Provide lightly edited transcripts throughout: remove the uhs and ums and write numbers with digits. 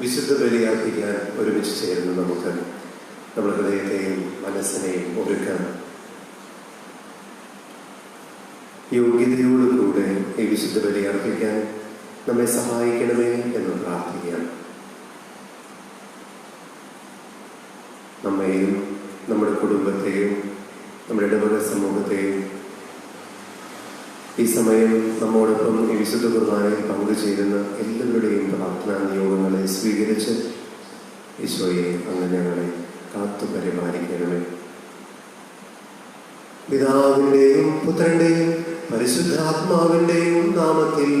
വിശുദ്ധ ബലിയർപ്പിക്കാൻ ഒരുമിച്ച് ചേർന്ന് നമുക്ക് നമ്മുടെ ഹൃദയത്തെയും മനസ്സിനെയും ഒരുക്കാം. യോഗ്യതയോടുകൂടെ ഈ വിശുദ്ധ ബലിയർപ്പിക്കാൻ നമ്മെ സഹായിക്കണമേ എന്ന് പ്രാർത്ഥിക്കാം. നമ്മെയും നമ്മുടെ കുടുംബത്തെയും നമ്മുടെ ഇടവക സമൂഹത്തെയും ഈ സമയം നമ്മോടൊപ്പം ഈ വിശുദ്ധ കുർബാനയിൽ പങ്കുചേരുന്ന എല്ലാവരുടെയും പ്രാർത്ഥനാ നിയോഗങ്ങളെ സ്വീകരിച്ച് ഈശോയെ അങ്ങ് ഞങ്ങളെ കാത്തു പരിപാലിക്കണമേ. പിതാവിൻ്റെയും പുത്രൻ്റെയും പരിശുദ്ധാത്മാവിൻ്റെയും നാമത്തിൽ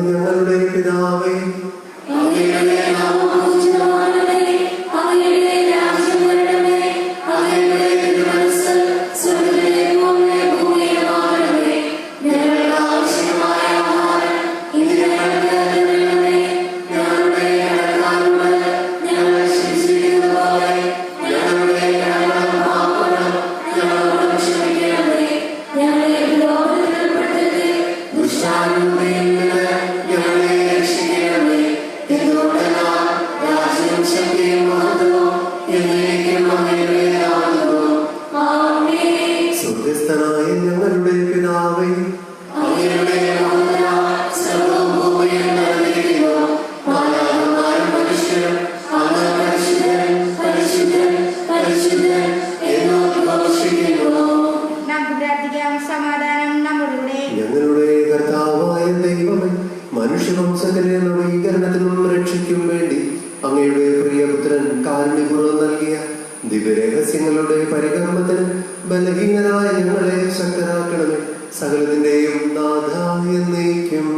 ഞങ്ങളുടെ പിതാവേ, അങ്ങയുടെ നാമം പൂജിതമാകണമേ, അങ്ങയുടെ രാജ്യം വരണമേ, പരിശുദ്ധൻ എന്നോദ്ഘോഷിക്കുന്നു. നമുക്ക് പ്രാർത്ഥിക്കാം. സമാധാനം നമ്മുടെ. ഞങ്ങളുടെ കർത്താവായ ദൈവമേ, മനുഷ്യവംശത്തിലെ നവീകരണത്തിനും രക്ഷയ്ക്കും വേണ്ടി അങ്ങയുടെ പ്രിയപുത്രൻ കാരുണ്യപൂർവ്വം നൽകിയ ദിവ്യരഹസ്യങ്ങളുടെ പരികർമ്മത്തിന് ബലഹീനരായ ഞങ്ങളെ ശക്തരാക്കണമേ. സകലത്തിന്റെയും നാഥ എന്നേക്കും.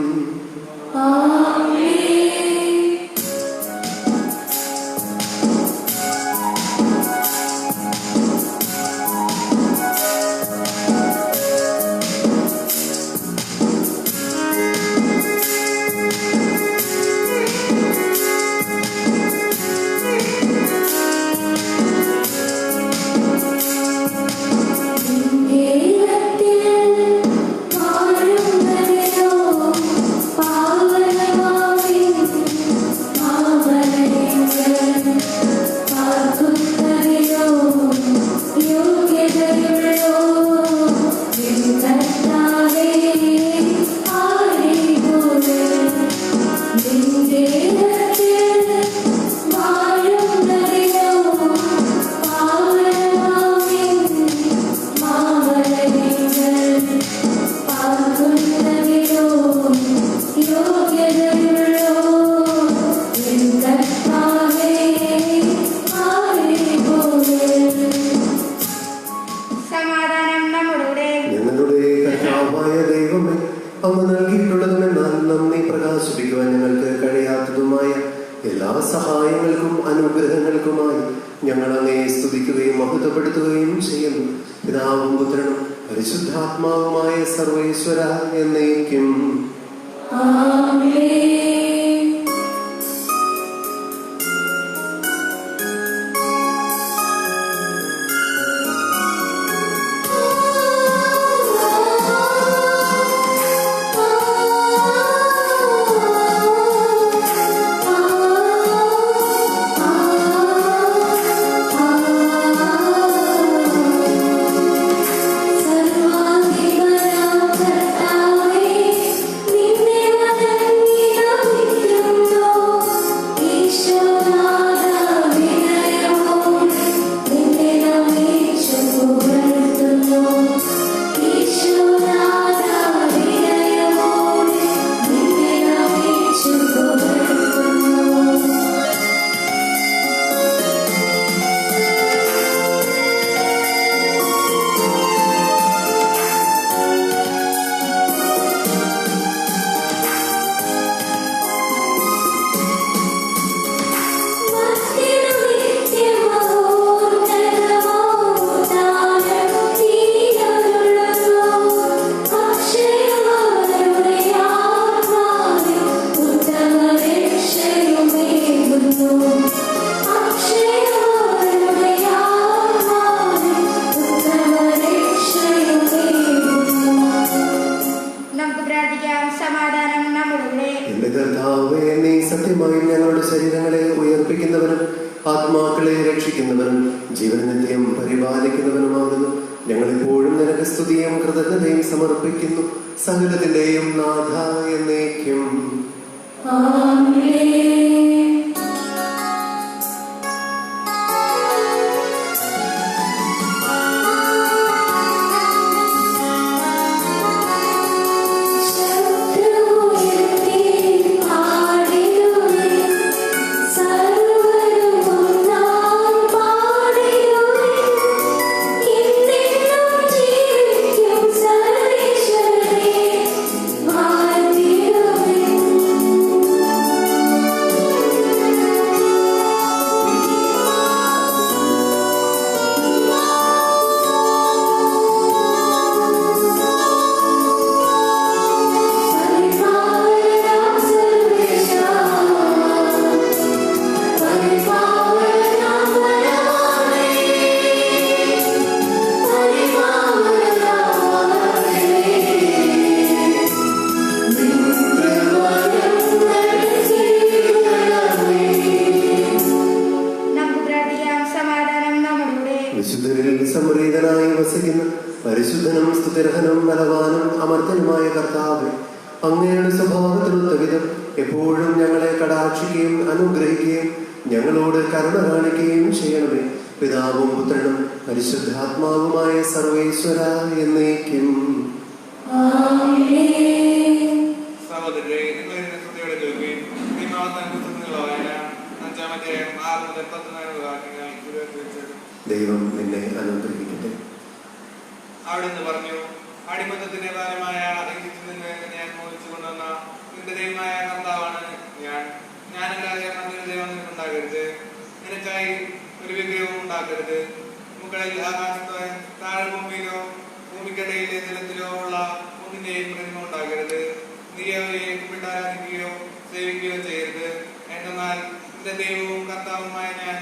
അങ്ങ് നൽകിയിട്ടുള്ളതുമെന്നാൽ നമ്മെ പ്രകാശിപ്പിക്കുവാൻ ഞങ്ങൾക്ക് കഴിയാത്തതുമായ എല്ലാ സഹായങ്ങൾക്കും അനുഗ്രഹങ്ങൾക്കുമായി ഞങ്ങൾ അങ്ങയെ സ്തുതിക്കുകയും മഹത്വപ്പെടുത്തുകയും ചെയ്യുന്നു. പിതാവും പുത്രനും പരിശുദ്ധാത്മാവുമായ സർവേശ്വര എന്നേക്കും. സത്യമായും ഞങ്ങളുടെ ശരീരങ്ങളെ ഉയർപ്പിക്കുന്നവനും ആത്മാക്കളെ രക്ഷിക്കുന്നവനും ജീവനിത്യം പരിപാലിക്കുന്നവനുമാകുന്നു. ഞങ്ങളെപ്പോഴും നിനക്ക് സ്തുതിയും കൃതജ്ഞതയും സമർപ്പിക്കുന്നു. സകലത്തിന്റെയും നാഥ എന്നേക്കും. സംപ്രീതനായി വസിക്കുന്ന പരിശുദ്ധനും സ്തുതിർഹനും ബലവാനും അമർത്തനുമായ കർത്താവേ, അങ്ങയുടെ സ്വഭാവത്തിനൊത്ത വിധം എപ്പോഴും ഞങ്ങളെ കടാക്ഷിക്കുകയും അനുഗ്രഹിക്കുകയും ഞങ്ങളോട് കരുണ കാണിക്കുകയും ചെയ്യണമേ. പിതാവും പുത്രനും പരിശുദ്ധാത്മാവുമായ സർവേശ്വര എന്നേക്കും. സഹോദരരെ, നിങ്ങൾ ശ്രദ്ധയോടെ കേൾക്കുകയും ദൈവം നിന്നെ അനുഗ്രഹിക്കട്ടെ. അവിടെ നിന്ന് പറഞ്ഞു, അടിമത്തത്തിന്റെ ഭാരമായ ഈജിപ്തിൽ നിന്ന് ഞാൻ മോചിച്ചു കൊണ്ടുവന്ന നിന്റെ ദൈവമായ കർത്താവാണ് ഞാനല്ലാതെ മറ്റൊരു ദൈവം നിനക്കുണ്ടാകരുത്. നിനക്കായി ഒരു വിഗ്രഹവും ഉണ്ടാക്കരുത്. മുകളിൽ ആകാശത്തോ താഴെ ഭൂമിയിലോ ഭൂമിക്കിടയിലെ ജലത്തിലോ ഉള്ള ഒന്നിന്റെയും പ്രതിമ ഉണ്ടാകരുത്. നീ അവരെ കുമ്പിട്ടാരാധിക്കുകയോ സേവിക്കുകയോ ചെയ്യരുത്. എന്നാൽ നിന്റെ ദൈവവും കർത്താവുമായ ഞാൻ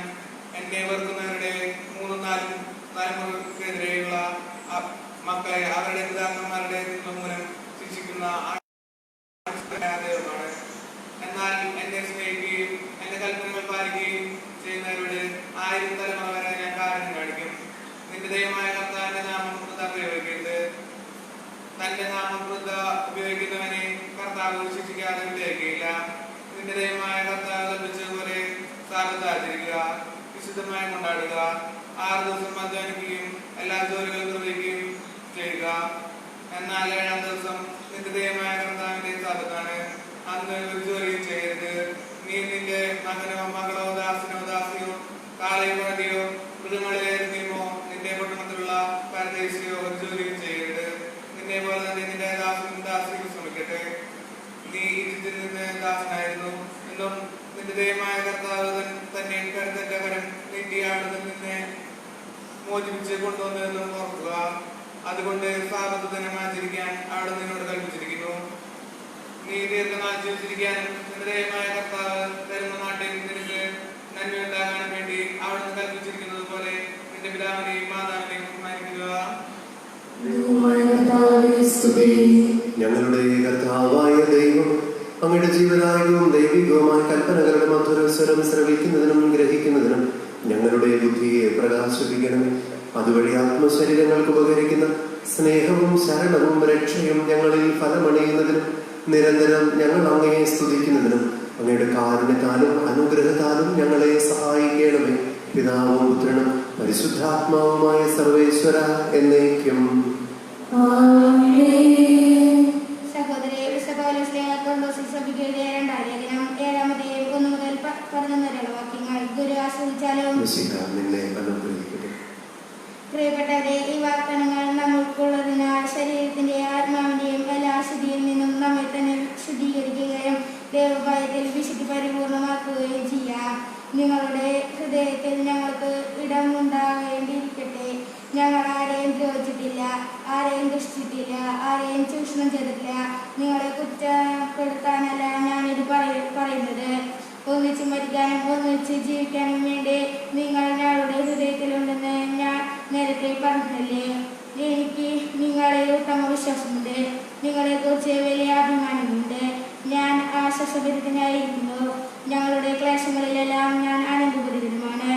എന്നെ വെറുക്കുന്നവരുടെ 3-4 തലമുറക്കെതിരെയുള്ള മക്കളെ അവരുടെ പിതാക്കന്മാരുടെ മൂലം ശിക്ഷിക്കുന്ന ദൈവമാണ്. എന്നാൽ എന്നെ സ്നേഹിക്കുകയും എന്റെ കൽപ്പനകൾ പാലിക്കുകയും ചെയ്യുന്നവരുടെ 1000 തലമുറ വരെ ഞാൻ കാരണം കാണിക്കും. നിന്റെ ദൈവമായ കർത്താവിന്റെ നാമം വൃഥ പ്രയോഗിക്കരുത്. തന്റെ നാമം വൃഥ ഉപയോഗിക്കുന്നവനെ കർത്താവ് ശിക്ഷിക്കാതെ വിട്ടേക്കില്ല. നിന്റെ ദൈവമായ കർത്താവ് കൽപ്പിച്ചതുപോലെ സാബത്ത് ആചരിക്കുക, വിശുദ്ധമായി കൊണ്ടാടുക. 6 ദിവസം അധ്വാനിക്കുകയും എല്ലാ ജോലികളും നിർവഹിക്കുകയും ചെയ്യുക. എന്നാൽ 7-ാം ദിവസം നിന്റെ ദൈവമായ കർത്താവിന്റെ സാബത്താണ്. അന്ന് ഒരു ജോലിയും ചെയ്യരുത്. നീ നിന്റെ മകനോ മകളോ ദാസനോ ദാസിയോ കാളയോ കഴുതയോ മൃഗങ്ങളെയോ നിന്റെ പട്ടണത്തിലുള്ള പരദേശിയോ ഒരു ജോലിയും ചെയ്യരുത്. നിന്നെ പോലെ തന്നെ നിന്റെ ദാസനും ദാസിക്കും ശ്രമിക്കട്ടെ. നീ ഈജിപ്തിൽ നിന്ന് ദാസനായിരുന്നു എന്നും നിന്റെ ദൈവമായ കർത്താവ് തന്നെ കരുതന്റെ കരം നീട്ടിയാണ് നിന്നെ മോചിപ്പിച്ച് കൊണ്ടുവന്നതെന്നും ഓർക്കുക. അതുകൊണ്ട് സാബത്ത് ദിനം ആചരിക്കാൻ അവിടെ നിന്നോട് കൽപ്പിച്ചിരിക്കുന്നു. നീ ദീർഘനാൾ ജീവിച്ചിരിക്കാനും നിന്റെ ദൈവമായ കർത്താവ് തരുന്ന നാട്ടിൽ നിനക്ക് നന്മയുണ്ടാകാനും വേണ്ടി അവിടുന്ന് കൽപ്പിച്ചിരിക്കുന്നത് പോലെ നിന്റെ പിതാവിനെയും മാതാവിനെയും ബഹുമാനിക്കുക. ഞങ്ങളുടെ കർത്താവായ ദൈവം, അങ്ങയുടെ ജീവദായകവും ദൈവികവുമായ കൽപ്പനകളുടെ മധുരസ്വരം ശ്രവിക്കുന്നതിനും ഗ്രഹിക്കുന്നതിനും ഞങ്ങളുടെ ബുദ്ധിയെ പ്രകാശിപ്പിക്കണമേ. അതുവഴി ആത്മശരീരങ്ങൾക്ക് ഉപകരിക്കുന്ന സ്നേഹവും ശരണവും രക്ഷയും ഞങ്ങളിൽ ഫലമണിയുന്നതിനും നിരന്തരം ഞങ്ങൾ അങ്ങയെ സ്തുതിക്കുന്നതിനും അങ്ങയുടെ കാരുണ്യത്താലും അനുഗ്രഹത്താലും ഞങ്ങളെ സഹായിക്കണമേ. പിതാവും പുത്രനും പരിശുദ്ധാത്മാവുമായ സർവേശ്വര എന്നേക്കും. സഹോദരേ, നിന്നെ അനുഗ്രഹിക്കട്ടെ. പ്രിയപ്പെട്ടവരെ, ഈ വാഗ്ദാനങ്ങൾ നാം ഉൾക്കൊള്ളുന്നതിനാൽ ശരീരത്തിന്റെ ആത്മാവിന്റെയും എല്ലാ അശുദ്ധിയിൽ നിന്നും നമ്മെ തന്നെ ശുദ്ധീകരിക്കുകയും ദൈവഭയത്തിൽ വിശുദ്ധി പരിപൂർണമാക്കുകയും ചെയ്യാം. നിങ്ങളുടെ ഹൃദയത്തിൽ ഞങ്ങൾക്ക് ഇടമുണ്ടാകേണ്ടിയിരിക്കട്ടെ. ഞങ്ങൾ ആരെയും ദ്രോഹിച്ചിട്ടില്ല, ആരെയും ദുഷിച്ചിട്ടില്ല, ആരെയും ചൂഷണം ചെയ്തിട്ടില്ല. നിങ്ങളെ കുറ്റപ്പെടുത്താനല്ല ഞാനിത് പറയുന്നത്. ഒന്നിച്ച് മരിക്കാനും ഒന്നിച്ച് ജീവിക്കാനും വേണ്ടി നിങ്ങൾ ഞങ്ങളുടെ ഹൃദയത്തിലുണ്ടെന്ന് ഞാൻ നേരത്തെ പറഞ്ഞില്ലേ. എനിക്ക് നിങ്ങളെ ഉത്തമ വിശ്വാസമുണ്ട്, നിങ്ങളെക്കുറിച്ച് വലിയ അഭിമാനമുണ്ട്. ഞാൻ ആശ്വാസഭരിതനായിരിക്കുന്നു. ഞങ്ങളുടെ ക്ലേശങ്ങളിലെല്ലാം ഞാൻ ആനന്ദഭരിതനുമാണ്.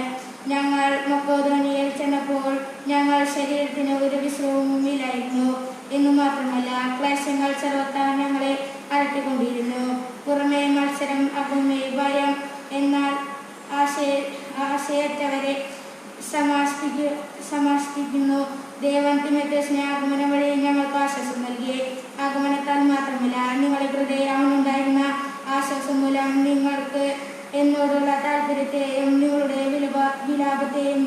ഞങ്ങൾ മക്കോദോനിയയിൽ ചെന്നപ്പോൾ ഞങ്ങൾ ശരീരത്തിന് ഒരു വിശ്രമവുമില്ലായിരുന്നു എന്നു മാത്രമല്ല, ക്ലേശങ്ങൾ സർവത്താൽ ഞങ്ങളെ അലട്ടിക്കൊണ്ടിരുന്നു. പുറമേ മത്സരം, അകമേ ഭയം. എന്നാൽ ആശയറ്റവരെ സമാശ്വസിപ്പിക്കുന്നു. ദേവൻ തിമോഥെയോസിന്റെ ആഗമനം വഴി ഞങ്ങൾക്ക് ആശ്വാസം നൽകി. ആഗമനത്താൽ മാത്രമല്ല, നിങ്ങളുടെ ഹൃദയം അവനുണ്ടായിരുന്ന ആശ്വാസം മൂലം നിങ്ങൾക്ക് എന്നോടുള്ള താല്പര്യത്തെയും നിങ്ങളുടെ വിലാപത്തെയും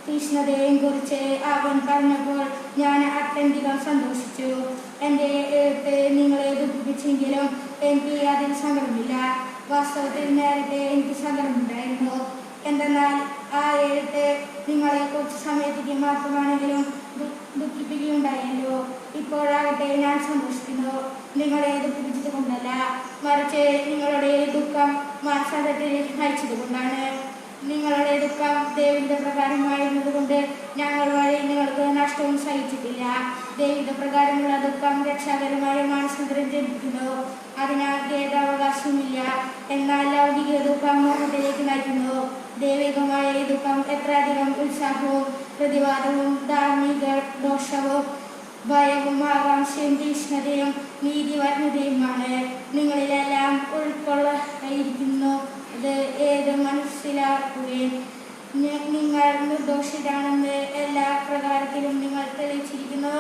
തീഷ്ണതയെയും കുറിച്ച് അവൻ പറഞ്ഞപ്പോൾ ഞാൻ അത്യന്തികം സന്തോഷിച്ചു. എൻ്റെ എഴുത്ത് നിങ്ങളെ ദുഃഖിപ്പിച്ചെങ്കിലും എനിക്ക് അതിൽ സങ്കടമില്ല. വാസ്തവത്തിൽ നേരത്തെ എനിക്ക് സങ്കടമുണ്ടായിരുന്നു. എന്തെന്നാൽ ആ എഴുത്ത് നിങ്ങളെ കുറച്ച് സമയത്തേക്ക് മാത്രമാണെങ്കിലും ദുഃഖിപ്പിക്കുകയുണ്ടായല്ലോ. ഇപ്പോഴാകട്ടെ ഞാൻ സന്തോഷിക്കുന്നു, നിങ്ങളെ ദുഃഖിപ്പിച്ചത് കൊണ്ടല്ല, മറിച്ച് നിങ്ങളുടെ ദുഃഖം മാനസാന്തരത്തിൽ നയിച്ചത് കൊണ്ടാണ്. നിങ്ങളുടെ ദുഃഖം ദൈവിക പ്രകാരമായിരുന്നത് കൊണ്ട് ഞങ്ങൾ വഴി നിങ്ങൾക്ക് നഷ്ടവും സഹിച്ചിട്ടില്ല. ദൈവിക പ്രകാരമുള്ള ദുഃഖം രക്ഷാകരമായ മാനസാന്തരം ജനിപ്പിക്കുന്നു. അതിനാൽ ഖേദാവകാശമില്ല. എന്നാൽ ലൗകിക ദുഃഖം മോഹത്തിലേക്ക് നയിക്കുന്നു. ദൈവികമായ ഈ ദുഃഖം എത്ര അധികം ഉത്സാഹവും പ്രതിവാദവും ധാർമ്മിക ദോഷവും ഭയവും ആകാംക്ഷയും തീഷ്ണതയും നീതിവർണ്ണതയുമാണ്. നിങ്ങളിലെല്ലാം ഉൾക്കൊള്ളയിരിക്കുന്നു. അത് ഏത് മനസ്സിലാക്കുകയും നിങ്ങൾ നിർദോഷ മനുഷ്യരാണെന്ന് എല്ലാ പ്രകാരത്തിലും നിങ്ങൾ തെളിയിച്ചിരിക്കുന്നു.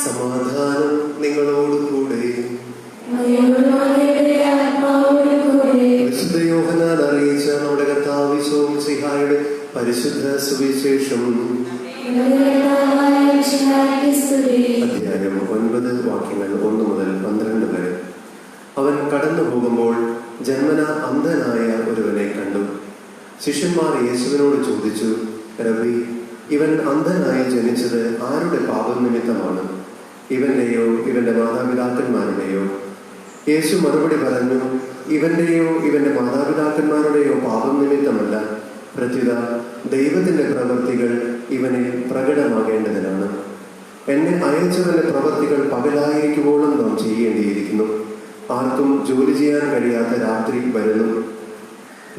സമാധാനം നിങ്ങളോടുകൂടെ. വിശുദ്ധ യോഹന്നാൻ അറിയിച്ച നമ്മുടെ കർത്താവ് ഈശോ മിശിഹായുടെ പരിശുദ്ധ സുവിശേഷം അധ്യായം 9 വാക്യങ്ങൾ 1 മുതൽ 12 വരെ. അവൻ കടന്നു പോകുമ്പോൾ ജന്മന അന്ധനായ ഒരുവനെ കണ്ടു. ശിഷ്യന്മാർ യേശുവിനോട് ചോദിച്ചു, റബ്ബി, ഇവൻ അന്ധനായി ജനിച്ചത് ആരുടെ പാപം നിമിത്തമാണ്? ഇവന്റെയോ ഇവന്റെ മാതാപിതാക്കന്മാരുടെയോ? യേശു മറുപടി പറഞ്ഞു, ഇവന്റെയോ ഇവന്റെ മാതാപിതാക്കന്മാരുടെയോ പാപം നിമിത്തമല്ല, പ്രത്യുത ദൈവത്തിന്റെ പ്രവൃത്തികൾ ഇവനിൽ പ്രകടമാകേണ്ടതിനാണ്. എന്നെ അയച്ചവന്റെ പ്രവൃത്തികൾ പകലായിരിക്കുമ്പോഴും നാം ചെയ്യേണ്ടിയിരിക്കുന്നു. ആർക്കും ജോലി ചെയ്യാൻ കഴിയാത്ത രാത്രി വരുന്നു.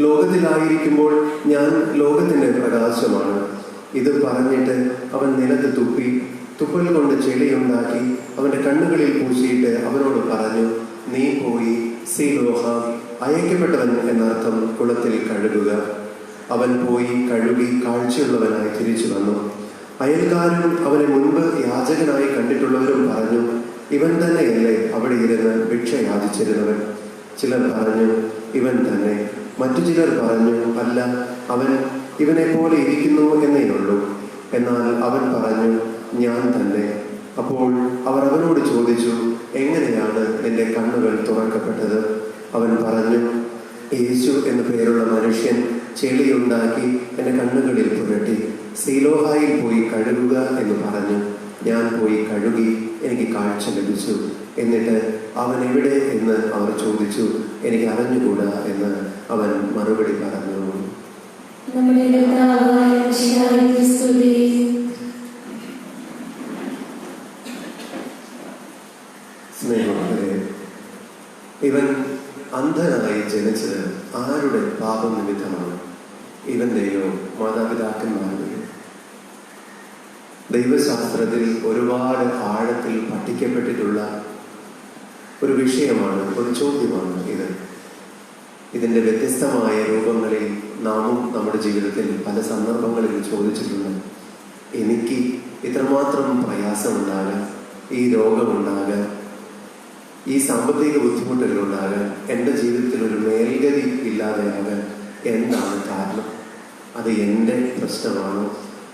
ലോകത്തിലായിരിക്കുമ്പോൾ ഞാൻ ലോകത്തിന്റെ പ്രകാശമാണ്. ഇത് പറഞ്ഞിട്ട് അവൻ നിലത്ത് തുപ്പി, തുപ്പൽ കൊണ്ട് ചെളിയുണ്ടാക്കി അവന്റെ കണ്ണുകളിൽ പൂശിയിട്ട് അവനോട് പറഞ്ഞു, നീ പോയി സീലോഹ, അയക്കപ്പെട്ടവൻ എന്നർത്ഥം, കുളത്തിൽ കഴുകുക. അവൻ പോയി കഴുകി കാഴ്ചയുള്ളവനായി തിരിച്ചു വന്നു. അയൽക്കാരും അവനെ മുൻപ് യാചകനായി കണ്ടിട്ടുള്ളവരും പറഞ്ഞു, ഇവൻ തന്നെയല്ലേ അവിടെ ഇരുന്ന് ഭിക്ഷ യാചിച്ചിരുന്നവൻ? ചിലർ പറഞ്ഞു, ഇവൻ തന്നെ. മറ്റു ചിലർ പറഞ്ഞു, അല്ല, അവൻ ഇവനെ പോലെ ഇരിക്കുന്നു എന്നേയുള്ളൂ. എന്നാൽ അവൻ പറഞ്ഞു, ഞാൻ തന്നെ. അപ്പോൾ അവർ അവനോട് ചോദിച്ചു, എങ്ങനെയാണ് നിന്റെ കണ്ണുകൾ തുറക്കപ്പെട്ടത്? അവൻ പറഞ്ഞു, യേശു എന്നു പേരുള്ള മനുഷ്യൻ ചെളിയുണ്ടാക്കി എന്റെ കണ്ണുകളിൽ പുരട്ടി, സീലോഹായിൽ പോയി കഴുകുക എന്ന് പറഞ്ഞു. ഞാൻ പോയി കഴുകി, എനിക്ക് കാഴ്ച ലഭിച്ചു. എന്നിട്ട് അവൻ എവിടെ എന്ന് അവർ ചോദിച്ചു. എനിക്ക് അറിഞ്ഞുകൂടാ എന്ന് അവൻ മറുപടി പറഞ്ഞു. സ്നേഹമുള്ളവരെ, ഇവൻ അന്ധനായി ജനിച്ചത് ആരുടെ പാപം നിമിത്തമാണ്? ഇവന്റെയോ മാതാപിതാക്കന്മാരുടെയോ? ദൈവശാസ്ത്രത്തിൽ ഒരുപാട് ആഴത്തിൽ പഠിക്കപ്പെട്ടിട്ടുള്ള ഒരു വിഷയമാണ്, ഒരു ചോദ്യമാണ് ഇത്. ഇതിൻ്റെ വ്യത്യസ്തമായ രൂപങ്ങളിൽ നാമും നമ്മുടെ ജീവിതത്തിൽ പല സന്ദർഭങ്ങളിൽ ചോദിച്ചിട്ടുണ്ട്. എനിക്ക് ഇത്രമാത്രം പ്രയാസമുണ്ടാകാൻ, ഈ രോഗമുണ്ടാകാൻ, ഈ സാമ്പത്തിക ബുദ്ധിമുട്ടുകളുണ്ടാകാൻ, എൻ്റെ ജീവിതത്തിൽ ഒരു മേൽഗതി ഇല്ലാതെയാകാൻ എന്താണ് കാരണം? അത് എൻ്റെ പ്രശ്നമാണോ?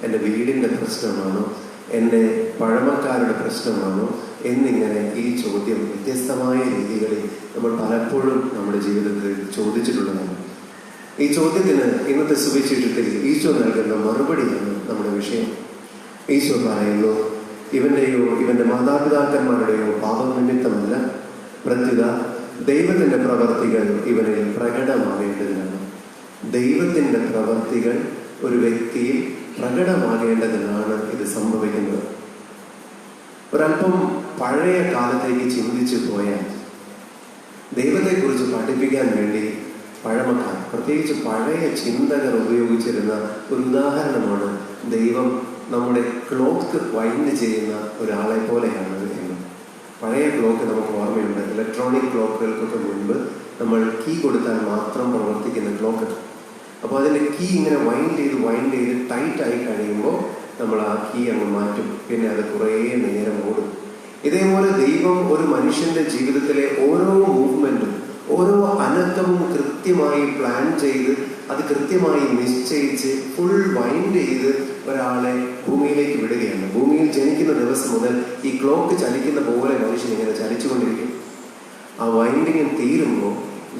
എൻ്റെ വീടിൻ്റെ പ്രശ്നമാണോ? എൻ്റെ പഴമക്കാരുടെ പ്രശ്നമാണോ? എന്നിങ്ങനെ ഈ ചോദ്യം വ്യത്യസ്തമായ രീതികളിൽ നമ്മൾ പലപ്പോഴും നമ്മുടെ ജീവിതത്തിൽ ചോദിച്ചിട്ടുള്ളതാണ്. ഈ ചോദ്യത്തിന് ഇന്നത്തെ സുവിശേഷത്തിൽ ഈശോ നൽകുന്ന മറുപടിയാണ് നമ്മുടെ വിഷയം. ഈശോ പറയുന്നു, ഇവന്റെയോ ഇവന്റെ മാതാപിതാക്കന്മാരുടെയോ പാപം നിമിത്തമല്ല, പ്രത്യുത ദൈവത്തിന്റെ പ്രവർത്തികൾ ഇവനിൽ പ്രകടമാകേണ്ടതിനാണ്. ദൈവത്തിന്റെ പ്രവർത്തികൾ ഒരു വ്യക്തിയിൽ പ്രകടമാകേണ്ടതിനാണ് ഇത് സംഭവിക്കുന്നത്. ഒരല്പം പഴയ കാലത്തേക്ക് ചിന്തിച്ചു പോയാൽ ദൈവത്തെക്കുറിച്ച് പഠിപ്പിക്കാൻ വേണ്ടി പഴമക്കാർ, പ്രത്യേകിച്ച് പഴയ ചിന്തകർ ഉപയോഗിച്ചിരുന്ന ഒരു ഉദാഹരണമാണ് ദൈവം നമ്മുടെ ക്ലോക്ക് വൈൻഡ് ചെയ്യുന്ന ഒരാളെ പോലെയാണ് എന്ന്. പഴയ ക്ലോക്ക് നമുക്ക് ഓർമ്മയുണ്ട്. ഇലക്ട്രോണിക് ക്ലോക്കുകൾക്കൊക്കെ മുൻപ് നമ്മൾ കീ കൊടുത്താൽ മാത്രം പ്രവർത്തിക്കുന്ന ക്ലോക്ക്. അപ്പോൾ അതിൻ്റെ കീ ഇങ്ങനെ വൈൻഡ് ചെയ്ത് ടൈറ്റായി കഴിയുമ്പോൾ നമ്മൾ ആ കീ അങ്ങ് മാറ്റും, പിന്നെ അത് കുറേ നേരം ഓടും. ഇതേപോലെ ദൈവം ഒരു മനുഷ്യന്റെ ജീവിതത്തിലെ ഓരോ മൂവ്മെന്റും, ഓരോ അനക്കവും കൃത്യമായി പ്ലാൻ ചെയ്ത് അത് കൃത്യമായി നിശ്ചയിച്ച് ഫുൾ വൈൻഡ് ചെയ്ത് ഒരാളെ ഭൂമിയിലേക്ക് വിടുകയാണ്. ഭൂമിയിൽ ജനിക്കുന്ന ദിവസം മുതൽ ഈ ക്ലോക്ക് ചലിക്കുന്ന പോലെ മനുഷ്യൻ ഇങ്ങനെ ചലിച്ചുകൊണ്ടിരിക്കും. ആ വൈൻഡിങ് തീരുമ്പോൾ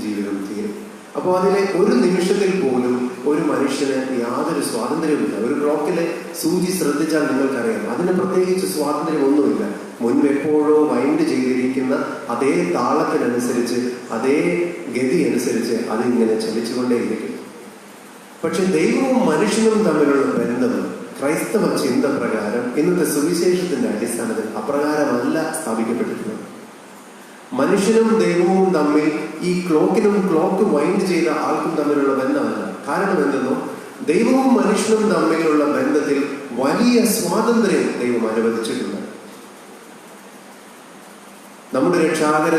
ജീവിതം തീരും. അപ്പോൾ അതിലെ ഒരു നിമിഷത്തിൽ പോലും ഒരു മനുഷ്യന് യാതൊരു സ്വാതന്ത്ര്യവുമില്ല. ഒരു ക്ലോക്കിലെ സൂചി ശ്രദ്ധിച്ചാൽ നിങ്ങൾക്കറിയാം, അതിന് പ്രത്യേകിച്ച് സ്വാതന്ത്ര്യമൊന്നുമില്ല. മുൻപ് എപ്പോഴോ വൈൻഡ് ചെയ്തിരിക്കുന്ന അതേ താളത്തിനനുസരിച്ച്, അതേ ഗതി അനുസരിച്ച് അത് ഇങ്ങനെ ചലിച്ചുകൊണ്ടേയിരിക്കും. പക്ഷെ ദൈവവും മനുഷ്യനും തമ്മിലുള്ള ബന്ധം ക്രൈസ്തവ ചിന്ത പ്രകാരം ഇന്നത്തെ സുവിശേഷത്തിന്റെ അടിസ്ഥാനത്തിൽ അപ്രകാരമല്ല സ്ഥാപിക്കപ്പെട്ടിട്ടുള്ളത്. മനുഷ്യനും ദൈവവും തമ്മിൽ ഈ ക്ലോക്ക് വൈൻഡ് ചെയ്ത ആൾക്കും തമ്മിലുള്ള ബന്ധമല്ല. കാരണം എന്തെന്നോ, ദൈവവും മനുഷ്യനും തമ്മിലുള്ള ബന്ധത്തിൽ വലിയ സ്വാതന്ത്ര്യം ദൈവം അനുവദിച്ചിട്ടുണ്ട്. നമ്മുടെ രക്ഷാകര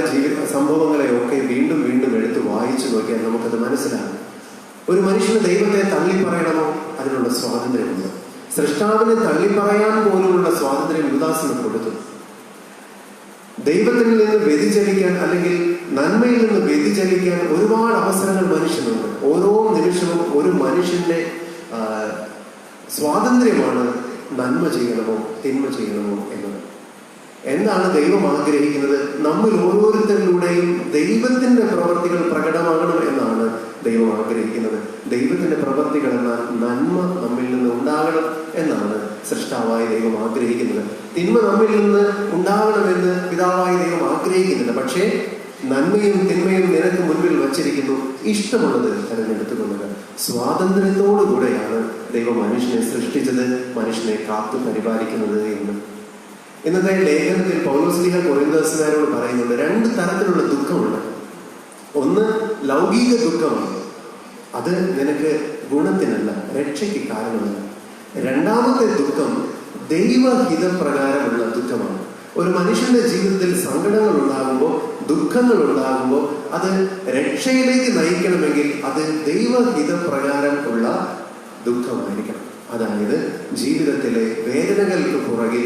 സംഭവങ്ങളെയൊക്കെ വീണ്ടും വീണ്ടും എടുത്ത് വായിച്ചു നോക്കിയാൽ നമുക്കത് മനസ്സിലാകും. ഒരു മനുഷ്യന് ദൈവത്തെ തള്ളിപ്പറയണമോ, അതിനുള്ള സ്വാതന്ത്ര്യമുണ്ട്. സൃഷ്ടാവിനെ തള്ളിപ്പറയാൻ പോലുമുള്ള സ്വാതന്ത്ര്യം യുദാസിന് കൊടുത്തു. ദൈവത്തിൽ നിന്ന് വ്യതിചലിക്കാൻ, അല്ലെങ്കിൽ നന്മയിൽ നിന്ന് വ്യതിചലിക്കാൻ ഒരുപാട് അവസരങ്ങൾ മനുഷ്യനുണ്ട്. ഓരോ നിമിഷവും ഒരു മനുഷ്യന്റെ സ്വാതന്ത്ര്യമാണ് നന്മ ചെയ്യണമോ തിന്മ ചെയ്യണമോ എന്നത്. എന്താണ് ദൈവം ആഗ്രഹിക്കുന്നത്? നമ്മൾ ഓരോരുത്തരിലൂടെയും ദൈവത്തിന്റെ പ്രവർത്തികൾ പ്രകടമാകണം എന്നാണ് ദൈവം ആഗ്രഹിക്കുന്നത്. ദൈവത്തിന്റെ പ്രവർത്തികൾ എന്നാൽ നന്മ നമ്മിൽ നിന്ന് ഉണ്ടാകണം എന്നാണ് സൃഷ്ടാവായ ദൈവം ആഗ്രഹിക്കുന്നത്. തിന്മ നമ്മിൽ നിന്ന് ഉണ്ടാകണമെന്ന് പിതാവായ ദൈവം ആഗ്രഹിക്കുന്നില്ല. പക്ഷേ നന്മയും തിന്മയും നിനക്ക് മുൻപിൽ വച്ചിരിക്കുന്നു, ഇഷ്ടമുള്ളത് തെരഞ്ഞെടുത്തുകൊള്ളുക. സ്വാതന്ത്ര്യത്തോടുകൂടെയാണ് ദൈവം മനുഷ്യനെ സൃഷ്ടിച്ചത്, മനുഷ്യനെ കാത്തു പരിപാലിക്കുന്നത് എന്ന്. ഇന്നത്തെ ലേഖനത്തിൽ പൗലോസ്ലീഹ കൊരിന്ത്യക്കാരോട് പറയുന്നുണ്ട്, 2 തരത്തിലുള്ള ദുഃഖമുണ്ട്. ഒന്ന് ലൗകിക ദുഃഖമാണ്, അത് നിനക്ക് ഗുണത്തിനല്ല, രക്ഷയ്ക്ക് കാരണമല്ല. രണ്ടാമത്തെ ദുഃഖം ദൈവഹിതപ്രകാരമുള്ള ദുഃഖമാണ്. ഒരു മനുഷ്യന്റെ ജീവിതത്തിൽ സങ്കടങ്ങൾ ഉണ്ടാകുമ്പോൾ, ദുഃഖങ്ങൾ ഉണ്ടാകുമ്പോൾ അത് രക്ഷയിലേക്ക് നയിക്കണമെങ്കിൽ അത് ദൈവഹിതപ്രകാരം ഉള്ള ദുഃഖമായിരിക്കണം. അതായത് ജീവിതത്തിലെ വേദനകൾക്ക് പുറകിൽ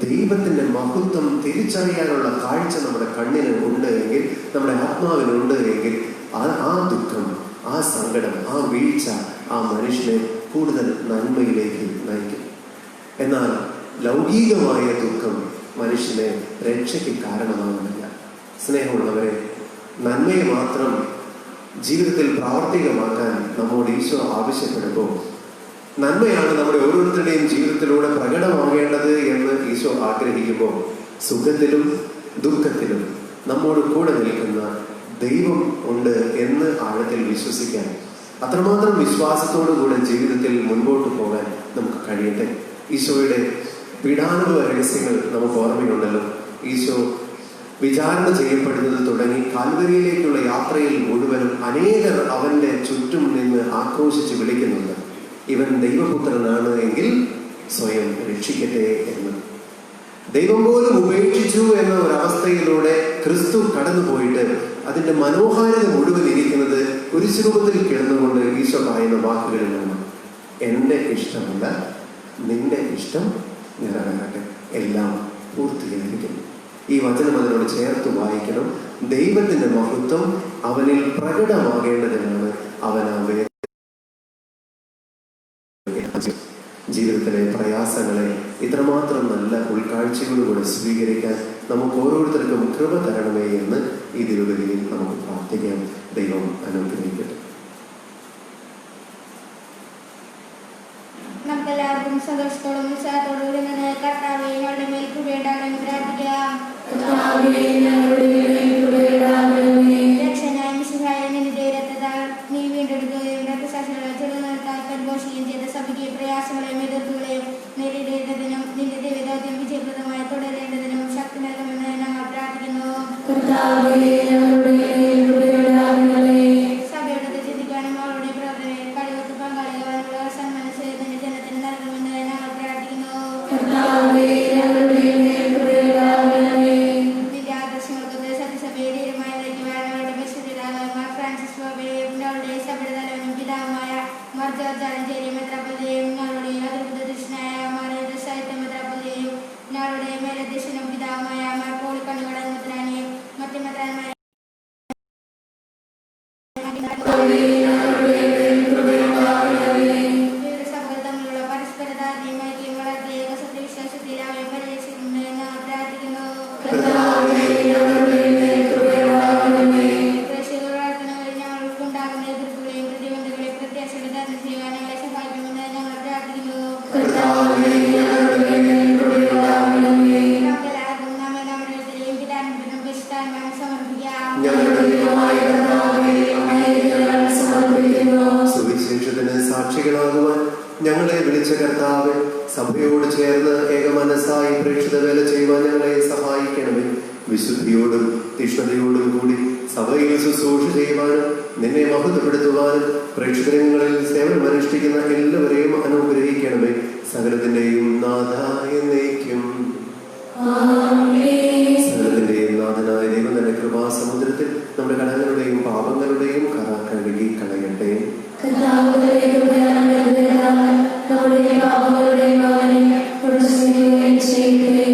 ദൈവത്തിന്റെ മഹത്വം തിരിച്ചറിയാനുള്ള കാഴ്ച നമ്മുടെ കണ്ണിന് ഉണ്ട് എങ്കിൽ, നമ്മുടെ ആത്മാവിനുണ്ട് എങ്കിൽ ആ ദുഃഖം, ആ സങ്കടം, ആ വീഴ്ച ആ മനുഷ്യനെ കൂടുതൽ നന്മയിലേക്ക് നയിക്കും. എന്നാൽ ലൗകികമായ ദുഃഖം മനുഷ്യനെ രക്ഷയ്ക്ക് കാരണമാകുന്നില്ല. സ്നേഹമുള്ളവരെ, നന്മയെ മാത്രം ജീവിതത്തിൽ പ്രാവർത്തികമാക്കാൻ നമ്മോട് ഈശോ ആവശ്യപ്പെടുമ്പോൾ, നന്മയാണ് നമ്മുടെ ഓരോരുത്തരുടെയും ജീവിതത്തിലൂടെ പ്രകടമാകേണ്ടത് എന്ന് ഈശോ ആഗ്രഹിക്കുമ്പോൾ, സുഖത്തിലും ദുഃഖത്തിലും നമ്മോട് കൂടെ നിൽക്കുന്ന ദൈവം ഉണ്ട് എന്ന് ആഴത്തിൽ വിശ്വസിക്കാൻ, അത്രമാത്രം വിശ്വാസത്തോടുകൂടെ ജീവിതത്തിൽ മുൻപോട്ട് പോകാൻ നമുക്ക് കഴിയട്ടെ. ഈശോയുടെ പീഡാനുഭവ രഹസ്യങ്ങൾ നമുക്ക് ഓർമ്മയുണ്ടല്ലോ. ഈശോ വിചാരണ ചെയ്യപ്പെടുന്നത് തുടങ്ങി കാൽവരിയിലേക്കുള്ള യാത്രയിൽ മുഴുവനും അനേകർ അവന്റെ ചുറ്റും നിന്ന് ആക്രോശിച്ച് വിളിക്കുന്നുണ്ട്, ഇവൻ ദൈവപുത്രനാണ് എങ്കിൽ സ്വയം രക്ഷിക്കട്ടെ എന്ന്. ദൈവം പോലും ഉപേക്ഷിച്ചു എന്ന ഒരവസ്ഥയിലൂടെ ക്രിസ്തു കടന്നുപോയിട്ട് അതിന്റെ മനോഹാരിത മുഴുവൻ ഇരിക്കുന്നത് കുരിശുരൂപത്തിൽ കിടന്നുകൊണ്ട് ഈശോ പറയുന്ന വാക്കുകളിലാണ്, എന്റെ ഇഷ്ടമല്ല നിന്റെ ഇഷ്ടം നിറവേറട്ടെ, എല്ലാം പൂർത്തിയായിരിക്കും. ഈ വചനം അതിനോട് ചേർത്ത് വായിക്കണം. ദൈവത്തിന്റെ മഹത്വം അവനിൽ പ്രകടമാകേണ്ടതിനാണ് അവൻ ആ ജീവിതത്തിലെ പ്രയാസങ്ങളെ ഇത്രമാത്രം നല്ല ഉൾക്കാഴ്ചകളോടെ സ്വീകരിക്കാൻ നമുക്ക് ഓരോരുത്തർക്കും കൃപ തരണമേ എന്ന് ഈ തിരുവലിയിൽ നമുക്ക് പ്രാർത്ഥിക്കാം. ദൈവം അനുഗ്രഹിക്കട്ടെ. നമുക്കെല്ലാവർക്കും സന്തോഷത്തോടും ഉത്സാഹത്തോടും നിന്ന് കർത്താവേ ഞങ്ങളുടെ മേൽ കൃപയുണ്ടാകണമെന്ന് പ്രാർത്ഥിക്കാം. രക്ഷനായ മിശിഹായ നിന്റെ രക്തത്താൽ നീ വീണ്ടെടുക്കുകയും രക്തസാക്ഷികളെ ചെറുതാൽ പരിപോഷിക്കുകയും ചെയ്ത സഭയ്ക്ക് പ്രയാസങ്ങളെയും എതിർപ്പുകളെയും നേരിടേണ്ടതിനും നിന്റെ ദൈവദൗത്യം വിജയപ്രദമായി തുടരേണ്ടതിനും ശക്തി നൽകുമെന്ന് ഞങ്ങൾ പ്രാർത്ഥിക്കുന്നു. സഭയോടൊത്ത് ചിന്തിക്കാനും അവരുടെ പ്രവർത്തനങ്ങളിൽ കഴിവത്ത് പങ്കാളികളാനുള്ള സന്മനസ് നിന്റെ ജനത്തിന് നൽകുമെന്ന് ഞങ്ങൾ പ്രാർത്ഥിക്കുന്നു. നിന്റെ ആദർശങ്ങൾക്കൊത്ത് സത്യസഭയെ ധീരമായി നയിക്കുവാൻ അവരുടെ ബിഷപ്പിതാവ് മാർ ഫ്രാൻസിസ് ബാബയെയും അവരുടെ സഭയുടെ തലവനും പിതാവുമായ കർത്താവേ, ഞങ്ങളുടെ മേൽ കൃപയുണ്ടാകണമേ. നമുക്കെല്ലാവർക്കും നമ്മെ നമ്മുടെ ഇടത്തിലെയും പിതാവിനും പരിശുദ്ധാത്മാവിനും സമർപ്പിക്കാം. ഞങ്ങളുടെ ദൈവമായ കർത്താവേ, അങ്ങേക്ക് ഞങ്ങൾ സമർപ്പിക്കുന്നു. സുവിശേഷത്തിന് സാക്ഷികളാകുവാൻ ഞങ്ങളെ വിളിച്ച കർത്താവേ, സഭയോട് ചേർന്ന് ഏകമനസ്സായി പ്രേക്ഷിത വേല ചെയ്യുവാൻ ഞങ്ങളെ സഹായിക്കണമേ. വിശുദ്ധിയോടും തീഷ്ണതയോടും കൂടി സഭയിൽ ശുശ്രൂഷ ചെയ്യുവാനും നിന്നെ മഹത്വപ്പെടുത്തുവാനും പ്രേക്ഷിതങ്ങളിൽ സേവനമനുഷ്ഠിക്കുന്ന എല്ലാവരെയും അനുഗ്രഹിക്കണമേ. സകലത്തിന്റെയും നാഥായ എന്നേക്കും. സകലത്തിന്റെയും നാഥനായ ദൈവം തന്റെ കൃപാസമുദ്രത്തിൽ നമ്മുടെ കടങ്ങളുടെയും പാപങ്ങളുടെയും കറ കഴുകി കളയട്ടെ. നമ്മുടെ പാപങ്ങളുടെയും അവനെ പ്രദർശിക്കുകയും ചെയ്യട്ടെ.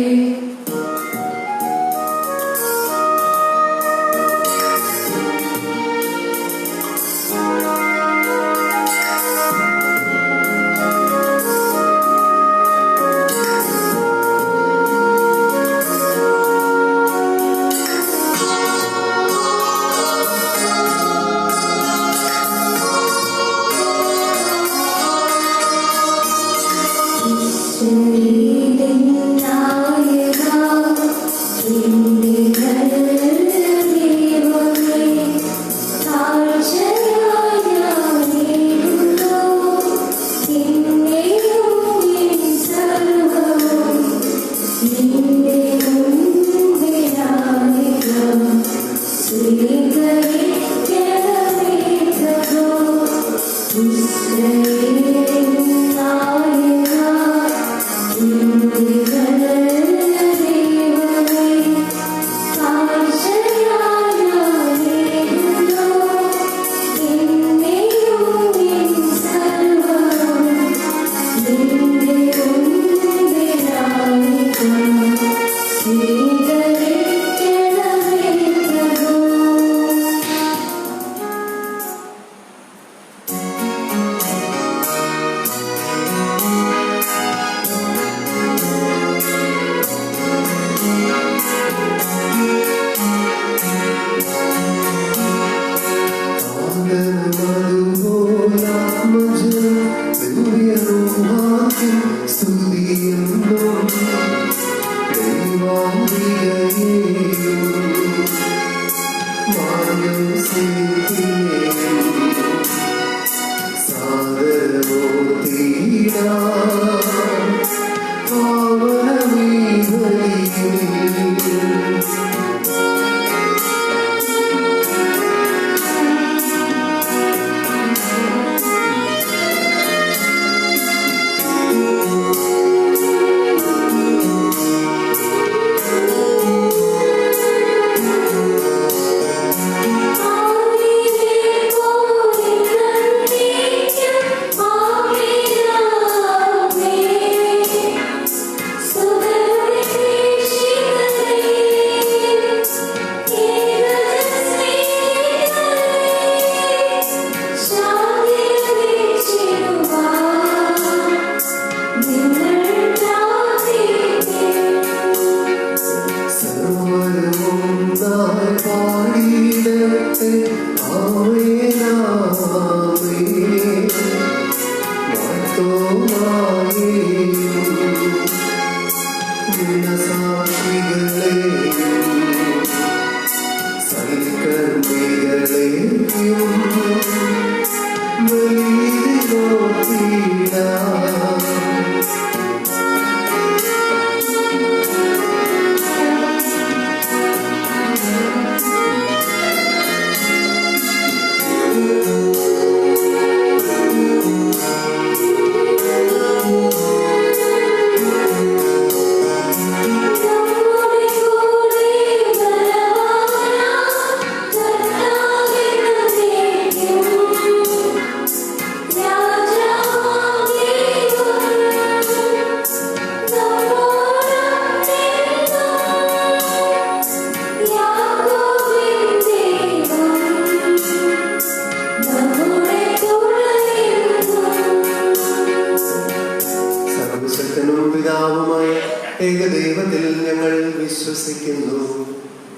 ഏകദൈവത്തിൽ ഞങ്ങൾ വിശ്വസിക്കുന്നു.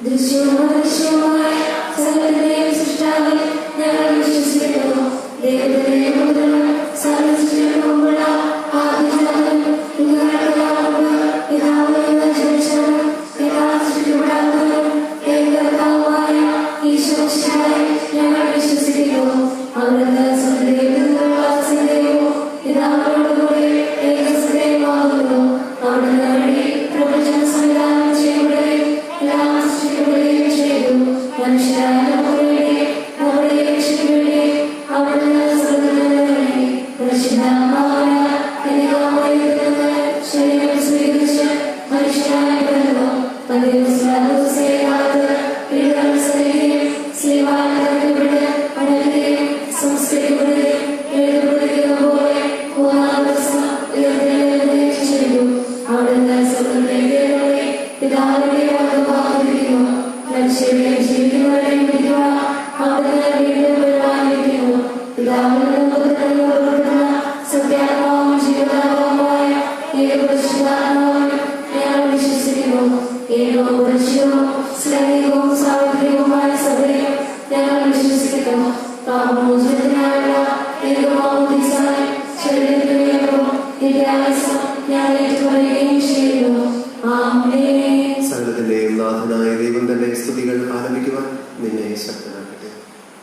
ദൃശ്യവുമായ സകലത്തിന്റെയും സൃഷ്ടാവിൽ ഞങ്ങൾ വിശ്വസിക്കുന്നു. ദൈവത്തിന്റെയും പുത്രനും സർവ്വസൃഷ്ടിക്കും മുമ്പുള്ള ആദ്യജാതനും മനുഷ്യരെയും ജീവിക്കുന്നവരെയും വിധിക്കുവാൻ അവിടുന്ന് വീണ്ടും വരുവാനിരിക്കുന്നു. പിതാവിൽ നിന്നും പുത്രനിൽ നിന്നും പുറപ്പെടുന്ന സത്യാത്മാവും ജീവനാത്മാവുമായ ഏകപരിശുദ്ധാത്മാവിൽ ഞങ്ങൾ വിശ്വസിക്കുന്നു. ഏകോപരിശുദ്ധവും സ്നേഹികവും സാർവത്രികവുമായ സഭയിൽ ഞങ്ങൾ വിശ്വസിക്കുന്നു. പാപമോചനത്തിനായുള്ള ഏകമാമോദീസായി ശരീരത്തിലേക്കും നിത്യായുസ്സും ഞങ്ങൾ ഏറ്റുപറയുകയും ചെയ്യുന്നു. ആമേൻ. സകലത്തിന്റെയും നാഥനായ ദൈവം തന്നെ സ്തുതികൾ ആരംഭിക്കുവാൻ നിന്നെ ശക്തനാക്കട്ടെ.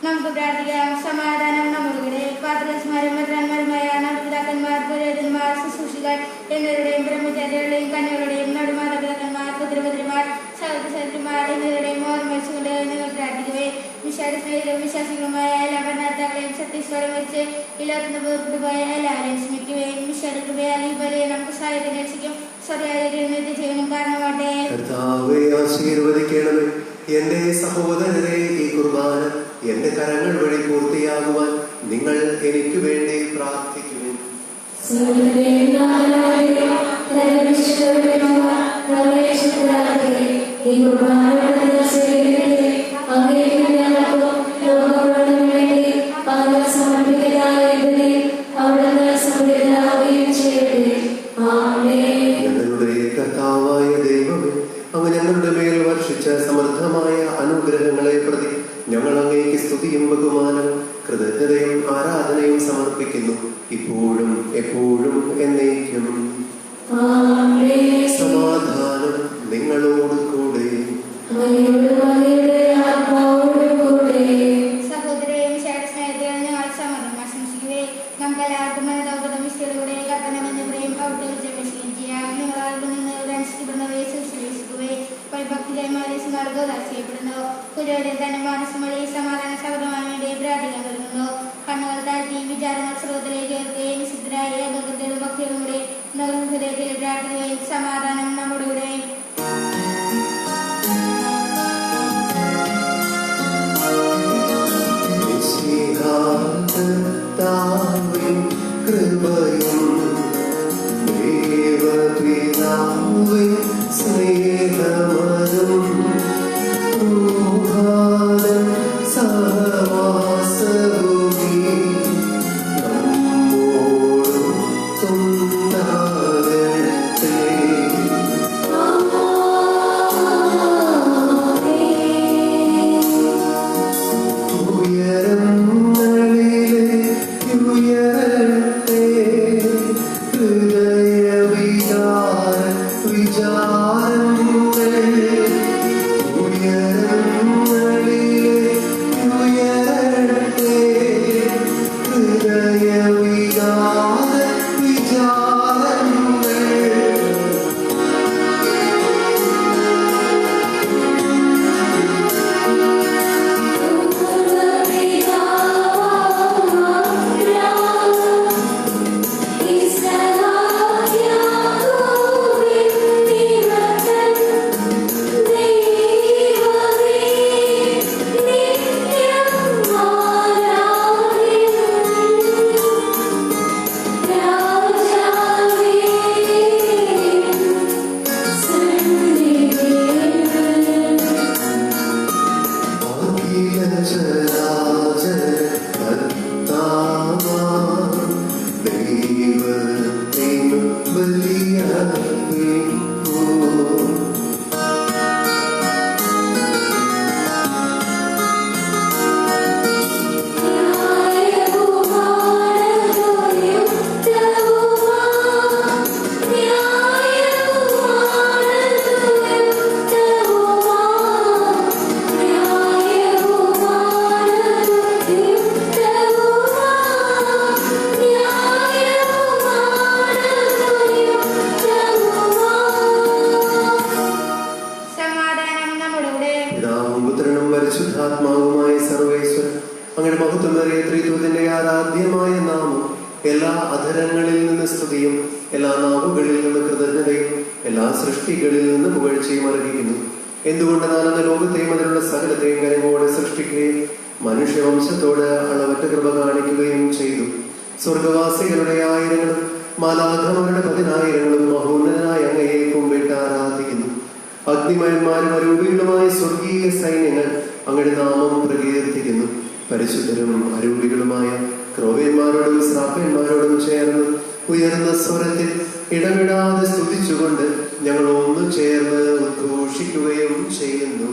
നമുക്ക് പ്രാർത്ഥിക്കാം. സമാധാനം നമ്മുടെ പാത്രസ്മാരും മെത്രാന്മാരുമായ പിതാക്കന്മാർ, പുരോഹിതന്മാർ, ശുശ്രൂഷികൾ എന്നിവരുടെയും ബ്രഹ്മചാരികളുടെയും കന്യകളുടെയും നടുമാതാപിതാക്കന്മാർ, പുത്രപുത്രിമാർ, സഹോദരന്മാർ എന്നിവരുടെയും ഓർമ്മച്ചുകൊണ്ട് നിങ്ങൾ പ്രാർത്ഥിക്കവേ. വിശ്വാസസ്നേഹിതരും വിശ്വാസികളുമായ എല്ലാ ഭരണകർത്താക്കളെയും സത്യത്തോടെ വെച്ച് ഇല്ലാത്ത പോയ എല്ലാവരെയും സ്മരിക്കുകയും വിശ്വാസകൃപയാൽ ഈ പോലെ നമുക്ക് സഹായത്തിന് രക്ഷിക്കും സ്വരാജീവനും കാരണമാട്ടെ. കർത്താവേ, ആശീർവദിക്കണമേ. എന്റെ സഹോദരരെ, ഈ കുർബാന എന്റെ കരങ്ങൾ വഴി പൂർത്തിയാകുവാൻ നിങ്ങൾ എനിക്ക് വേണ്ടി പ്രാർത്ഥിക്കുന്നു. ഞങ്ങളുടെ കർത്താവായ ദൈവമേ, അങ്ങ് ഞങ്ങളുടെ മേൽ വർഷിച്ച സമൃദ്ധമായ അനുഗ്രഹങ്ങളെ പ്രതി ഞങ്ങൾ അങ്ങേക്ക് സ്തുതിയും ബഹുമാനവും കൃതജ്ഞതയും ആരാധനയും സമർപ്പിക്കുന്നു, ഇപ്പോഴും എപ്പോഴും എന്നേക്കും. സമാധാനം നിങ്ങളോട് കൂടെ. സഹോദരയും സ്നേഹത്തെയും ഞങ്ങൾ സമ്മതം ആശംസിക്കുകയെ. നമുക്ക് എല്ലാവർക്കും മനോദൗതം വിശ്വയുടെ കർത്തനമെന്നവരെയും അവിടുത്തെ വിജയം ചെയ്യാം. നിങ്ങൾ അവിടെ നിന്ന് അനുഷ്ഠിക്കപ്പെടുന്നവയെ ശുശ്രൂഷിക്കുകയെ. ഭക്തിജയമാരെ ചെയ്യപ്പെടുന്നു. പുരോഹിതൻ തന്നെ മനസ്സും വഴി സമാധാന ശബ്ദമാൻ വേണ്ടി പ്രാർത്ഥിക്കാൻ തുടങ്ങുന്നു. കണ്ണുകൾ താഴ്ത്തി വിചാരങ്ങൾ സ്രോതത്തിലേക്ക് ചേർക്കുകയും വിശുദ്ധരായ ഏകോപത്തിലും ഭക്തിയോടും കൂടി ഹൃദയത്തിൽ പ്രാർത്ഥിക്കുകയും. സമാധാനം നമ്മുടെ കൂടെ. കൃപയും ദേവപിതാവിൻ സ്നേഹമതും സഹവാസവുമീ നമ്മോടും ഉണ്ടാകട്ടെ. പരിശുദ്ധാത്മാവുമായ സർവേശ്വരൻ, അങ്ങയുടെ മഹത്വമേറിയ ത്രിത്വത്തിന്റെ ആരാധ്യമായ നാമം എല്ലാ അധരങ്ങളിൽ നിന്ന് സ്തുതിയും എല്ലാ നാവുകളിൽ നിന്ന് കൃതജ്ഞതയും എല്ലാ സൃഷ്ടികളിൽ നിന്ന് പുകഴ്ചയും അർഹിക്കുന്നു. എന്തുകൊണ്ടെന്നാൽ അന്ന് ലോകത്തെയും അതിലുള്ള സകലത്തെയും കനിവോടെ സൃഷ്ടിക്കുകയും മനുഷ്യവംശത്തോട് അളവറ്റ കൃപ കാണിക്കുകയും ചെയ്തു. സ്വർഗവാസികളുടെ ആയിരങ്ങളും മാലാഖമാരുടെ 10,000ങ്ങളും മഹോന്നതനായ അങ്ങയെ കുമ്പിട്ട് ആരാധിക്കുന്നു. അഗ്നിമയന്മാരും അരൂപികളുമായ സ്വർഗീയ സൈന്യങ്ങൾ അങ്ങയുടെ നാമം പ്രകീർത്തിക്കുന്നു. പരിശുദ്ധരും അരൂപികളുമായ ക്രോവ്യന്മാരോടും ശ്രാപ്യന്മാരോടും ചേർന്ന് ഉയർന്ന സ്വരത്തിൽ ഇടവിടാതെ സ്തുതിച്ചുകൊണ്ട് ഞങ്ങൾ ഒന്നു ചേർന്ന് ഉദ്ഘോഷിക്കുകയും ചെയ്യുന്നു.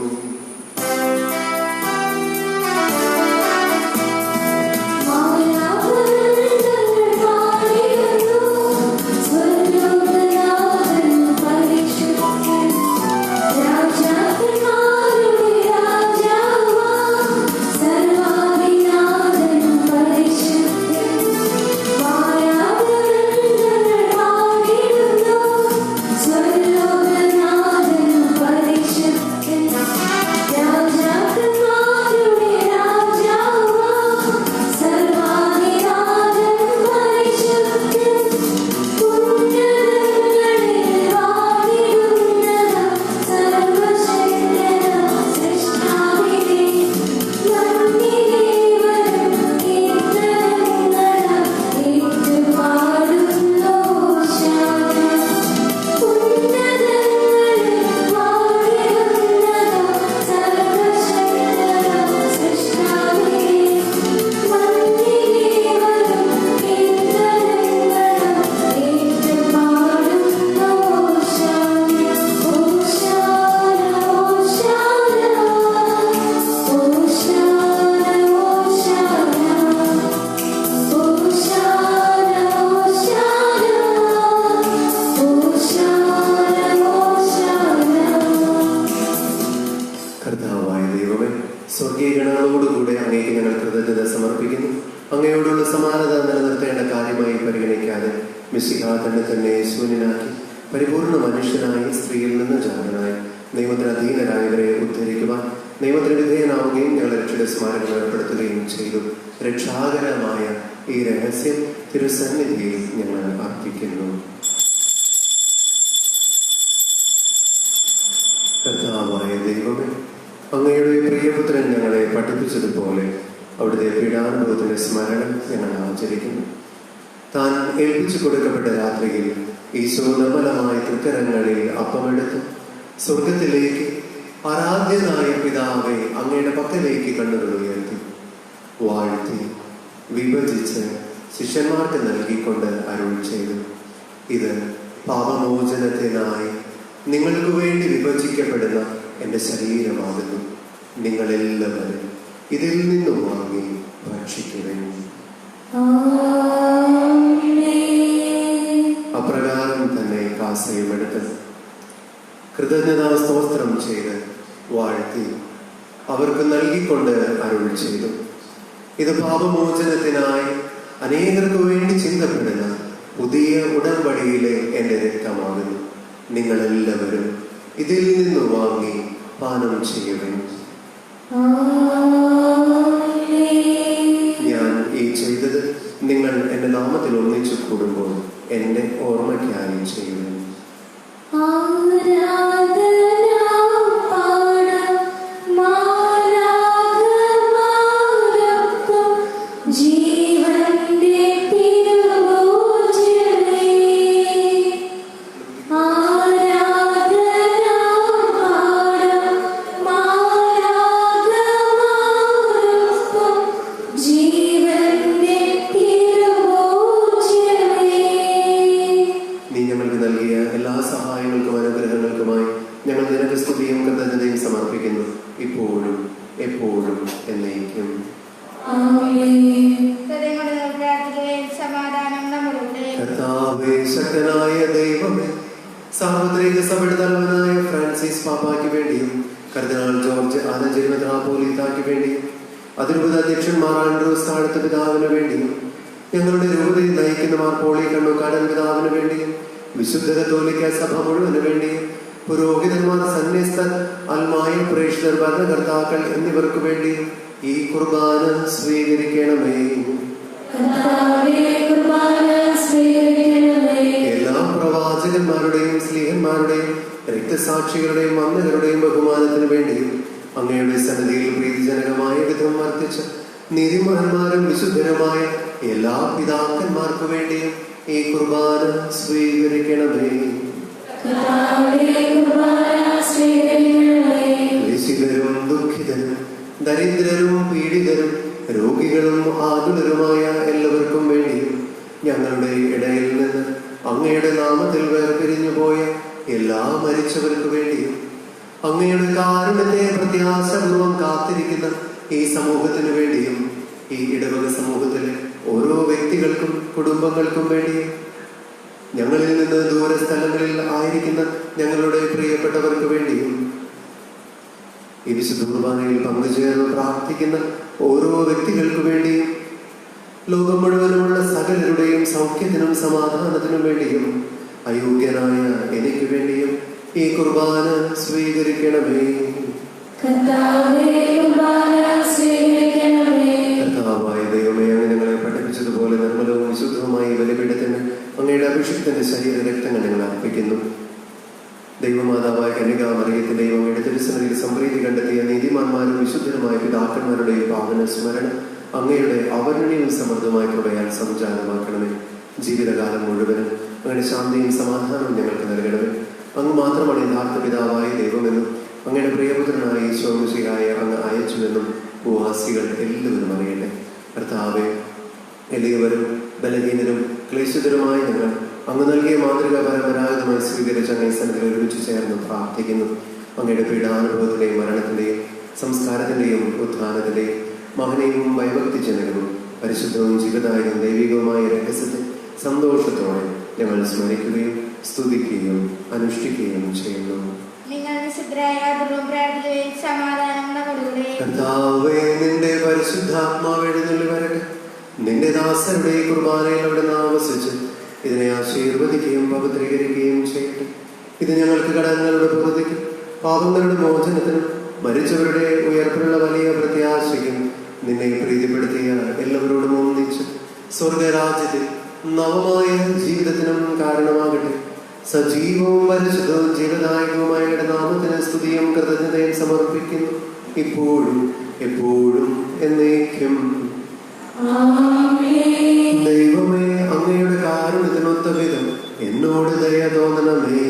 സ്വർഗീയഗണങ്ങളോടുകൂടെ അങ്ങേക്ക് ഞങ്ങൾ കൃതജ്ഞത സമർപ്പിക്കുന്നു. അങ്ങയോടുള്ള സമാനത നിലനിർത്തേണ്ട കാര്യമായി പരിഗണിക്കാതെ മിശിഹ തന്നെ ശൂന്യനാക്കി പരിപൂർണ മനുഷ്യനായി സ്ത്രീയിൽ നിന്ന് ജാതനായി നിയമത്തിന് അധീനരായവരെ ഉദ്ധരിക്കുവാൻ നിയമത്തിന് വിധേയനാവുകയും ഞങ്ങളുടെ രക്ഷയുടെ സ്മാരകം ഏർപ്പെടുത്തുകയും ചെയ്തു. രക്ഷാകരമായ ഈ രഹസ്യം തിരുസന്നിധിയിൽ ഞങ്ങൾ അർപ്പിക്കുന്നു. കർത്താവായ ദൈവമേ, അങ്ങയുടെ പ്രിയപുത്രൻ ഞങ്ങളെ പഠിപ്പിച്ചതുപോലെ അവിടുത്തെ പീഡാനുഭവത്തിന്റെ സ്മരണം ഞങ്ങൾ ആചരിക്കുന്നു. താൻ ഏൽപ്പിച്ചു കൊടുക്കപ്പെട്ട രാത്രിയിൽ ഈശോ നിർമ്മലമായ തൃക്കരങ്ങളിൽ അപ്പമെടുത്ത് സ്വർഗത്തിലേക്ക് ആരാധ്യനായ പിതാവെ അങ്ങയുടെ പക്കലേക്ക് കണ്ണുകൾ ഉയർത്തി വാഴ്ത്തി വിഭജിച്ച് ശിഷ്യന്മാർക്ക് നൽകിക്കൊണ്ട് അരുൾ ചെയ്തു, ഇത് പാപമോചനത്തിനായി നിങ്ങൾക്ക് വേണ്ടി വിഭജിക്കപ്പെടുന്ന എൻ്റെ ശരീരമാകുന്നു. നിങ്ങളെല്ലാവരും ഇതിൽ നിന്നും വാങ്ങി ഭക്ഷിക്കുകയും. അപ്രകാരം തന്നെ കാസയും എടുത്ത് കൃതജ്ഞതാ സ്തോത്രം ചെയ്ത് വാഴ്ത്തി അവർക്ക് നൽകിക്കൊണ്ട് അരുൾ ചെയ്തു, ഇത് പാപമോചനത്തിനായി അനേകർക്ക് വേണ്ടി ചിന്തപ്പെടുന്ന പുതിയ ഉടമ്പടിയിലെ എൻ്റെ രക്തമാകുന്നു. നിങ്ങളെല്ലാവരും ഇതിൽ നിന്ന് വാങ്ങി പാനം ചെയ്യുകയും. ഞാൻ ഈ ചെയ്തത് നിങ്ങൾ എൻ്റെ നാമത്തിൽ ഒന്നിച്ചു കൂടുമ്പോൾ എൻ്റെ ഓർമ്മയ്ക്കായി ചെയ്യുന്നു. ശക്തനായ ദൈവമേ, സാർവത്രിക സഭയുടെ തലവനായ ഫ്രാൻസിസ് പാപ്പായ്ക്ക് വേണ്ടിയും കർദിനാൾ ജോർജ് ആലഞ്ചേരി മെത്രാപ്പോലീത്തായ്ക്ക് വേണ്ടിയും അതിരൂപത അധ്യക്ഷന്മാർ ആൻഡ്രൂസ് താഴത്ത് പിതാവിന് വേണ്ടിയും ഞങ്ങളുടെ രൂപതയിൽ നയിക്കുന്ന മാർ പോളി കണ്ണൂക്കാടൻ പിതാവിന് വേണ്ടിയും വിശുദ്ധ കത്തോലിക്ക സഭ മുഴുവന് വേണ്ടിയും പുരോഹിതന്മാർ, സന്യസ്തർ, അൽമായ പ്രേക്ഷിതർ, ഭരണകർത്താക്കൾ എന്നിവർക്ക് വേണ്ടിയും ഈ കുർബാന സ്വീകരിക്കണമേ. എല്ലാ പ്രവാചകന്മാരുടെയും സ്ലീഹന്മാരുടെയും രക്തസാക്ഷികളുടെയും വന്ദകരുടെയും ബഹുമാനത്തിന് വേണ്ടിയും അങ്ങയുടെ സന്നിധിയിൽ പ്രീതിജനകമായ വിധം വർദ്ധിച്ച നീതിമാന്മാരും വിശുദ്ധരുമായ എല്ലാ പിതാക്കന്മാർക്ക് വേണ്ടിയും ഈ കുർബാന സ്വീകരിക്കണമേ. ക്ലേശിതരും ദുഃഖിതരും ദരിദ്രരും പീഡിതരും രോഗികളും ആകുലരുമായ എല്ലാവർക്കും വേണ്ടിയും ഞങ്ങളുടെ ഇടയിൽ നിന്ന് അങ്ങയുടെ നാമത്തിൽ വേർപിരിഞ്ഞു പോയ എല്ലാ മരിച്ചവർക്ക് വേണ്ടിയും അങ്ങയുടെ കാരുണ്യത്തെ പ്രത്യാശപൂർവം കാത്തിരിക്കുന്ന ഈ സമൂഹത്തിനു വേണ്ടിയും ഈ ഇടവക സമൂഹത്തിലെ ഓരോ വ്യക്തികൾക്കും കുടുംബങ്ങൾക്കും വേണ്ടിയും ഞങ്ങളിൽ നിന്ന് ദൂരസ്ഥലങ്ങളിൽ ആയിരിക്കുന്ന ഞങ്ങളുടെ പ്രിയപ്പെട്ടവർക്ക് വേണ്ടിയും ഈ വിശുദ്ധ കുർബാനയിൽ പങ്കുചേർന്ന് പ്രാർത്ഥിക്കുന്ന ഓരോ വ്യക്തികൾക്ക് വേണ്ടിയും ലോകം മുഴുവനുമുള്ള സകലരുടെയും സൗഖ്യത്തിനും സമാധാനത്തിനും വേണ്ടിയും അയോഗ്യനായ എനിക്ക് വേണ്ടിയും ഈ കുർബാന സ്വീകരിക്കണമേ. കർത്താവായ ദൈവമേ, അങ്ങ് ഞങ്ങളെ പഠിപ്പിച്ചതുപോലെ നിർമ്മലവും വിശുദ്ധവുമായ ബലിപീഠത്തിന് അങ്ങയുടെ അഭിഷിക്തന്റെ ശരീര രക്തങ്ങൾ ഞങ്ങൾ അർപ്പിക്കുന്നു. ദൈവമാതാവായ കന്യകാമറിയത്തിന്റെയും അങ്ങയുടെ തിരുസന്നിധിയിൽ സംപ്രീതി കണ്ടെത്തിയ നീതിമാന്മാരും വിശുദ്ധരുമായ പിതാക്കന്മാരുടെയും പാവന സ്മരണ അങ്ങയുടെ അവർണ്ണനീയവും സമൃദ്ധമായ കൃപയാൽ സംജാതമാക്കണമേ. ജീവിതകാലം മുഴുവനും അങ്ങയുടെ ശാന്തിയും സമാധാനവും ഞങ്ങൾക്ക് നൽകണമേ. അങ്ങ് മാത്രമാണ് യഥാർത്ഥ പിതാവായ ദൈവമെന്നും അങ്ങയുടെ പ്രിയപുത്രനായ ഈശോമിശിഹായ അങ്ങ് അയച്ചുവെന്നും ഭൂവാസികൾ എല്ലാവരും അറിയട്ടെ. കർത്താവേ, എളിയവരും ബലഹീനരും ക്ലേശിതരുമായ ഞങ്ങൾ അങ്ങ് നൽകിയ മാതൃക പരമ്പരാഗതമായി സ്വീകരിച്ച അങ്ങേ സന്നിധിയിൽ ഒരുമിച്ച് ചേർന്ന് പ്രാർത്ഥിക്കുന്നു. അങ്ങയുടെ പീഡാനുഭവത്തിന്റെയും മരണത്തിന്റെയും സംസ്കാരത്തിന്റെയും ഉത്ഥാനത്തിന്റെയും മഹനീയവും ഭയഭക്തിജനകവും പരിശുദ്ധവും ജീവദായകവും ദൈവികവുമായ രഹസ്യത്തെ സന്തോഷത്തോടെ ഞങ്ങൾ സ്മരിക്കുകയും സ്തുതിക്കുകയും അനുഷ്ഠിക്കുകയും ചെയ്യുന്നു. കർത്താവേ, നിന്റെ പരിശുദ്ധാത്മാവ് എഴുന്നള്ളി വരട്ടെ. നിന്റെ ദാസരുടെ കുർബാനയിൽ അവിടെ ആവസിച്ച് ഇതിനെ ആശീർവദിക്കുകയും പവിത്രീകരിക്കുകയും ചെയ്യട്ടെ. ഇത് ഞങ്ങൾക്ക് കടങ്ങളുടെ പൂർത്തിക്കും പാപങ്ങളുടെ മോചനത്തിനും മരിച്ചവരുടെ ഉയർപ്പിനുള്ള വലിയ പ്രത്യാശയ്ക്കും നിന്നെ പ്രീതിപ്പെടുത്തിയ എല്ലാവരോടും ഒന്നിച്ച് സ്വർഗരാജ്യത്തിൽ നവമായ ജീവിതത്തിനും കാരണമാകട്ടെ. സജീവവും പരിശുദ്ധവും ജീവദായകവുമായ നാമത്തിന് സ്തുതിയും കൃതജ്ഞതയും സമർപ്പിക്കുന്നു, ഇപ്പോഴും എപ്പോഴും എന്നേക്കും. ദൈവമേ, അങ്ങയുടെ കാരുണ്യത്തിനൊത്ത വിധം എന്നോട് ദയ തോന്നണമേ.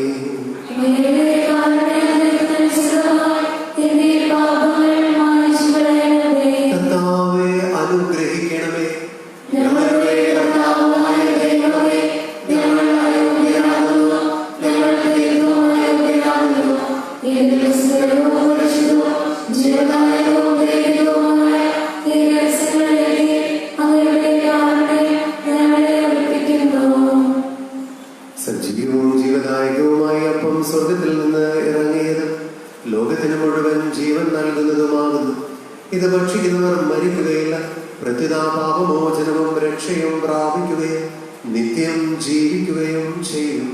കർത്താവേ, അനുഗ്രഹിക്കണമേ. സജീവവും ജീവദായകവുമായ അപ്പം സ്വർഗത്തിൽ നിന്ന് ഇറങ്ങിയത് ലോകത്തിന് മുഴുവൻ ജീവൻ നൽകുന്നതുമാകുന്നു. ഇത് ഭക്ഷിക്കുന്നവർ മരിക്കുകയില്ല, പ്രത്യുത പാപമോചനവും രക്ഷയും പ്രാപിക്കുകയും നിത്യം ജീവിക്കുകയും ചെയ്യും.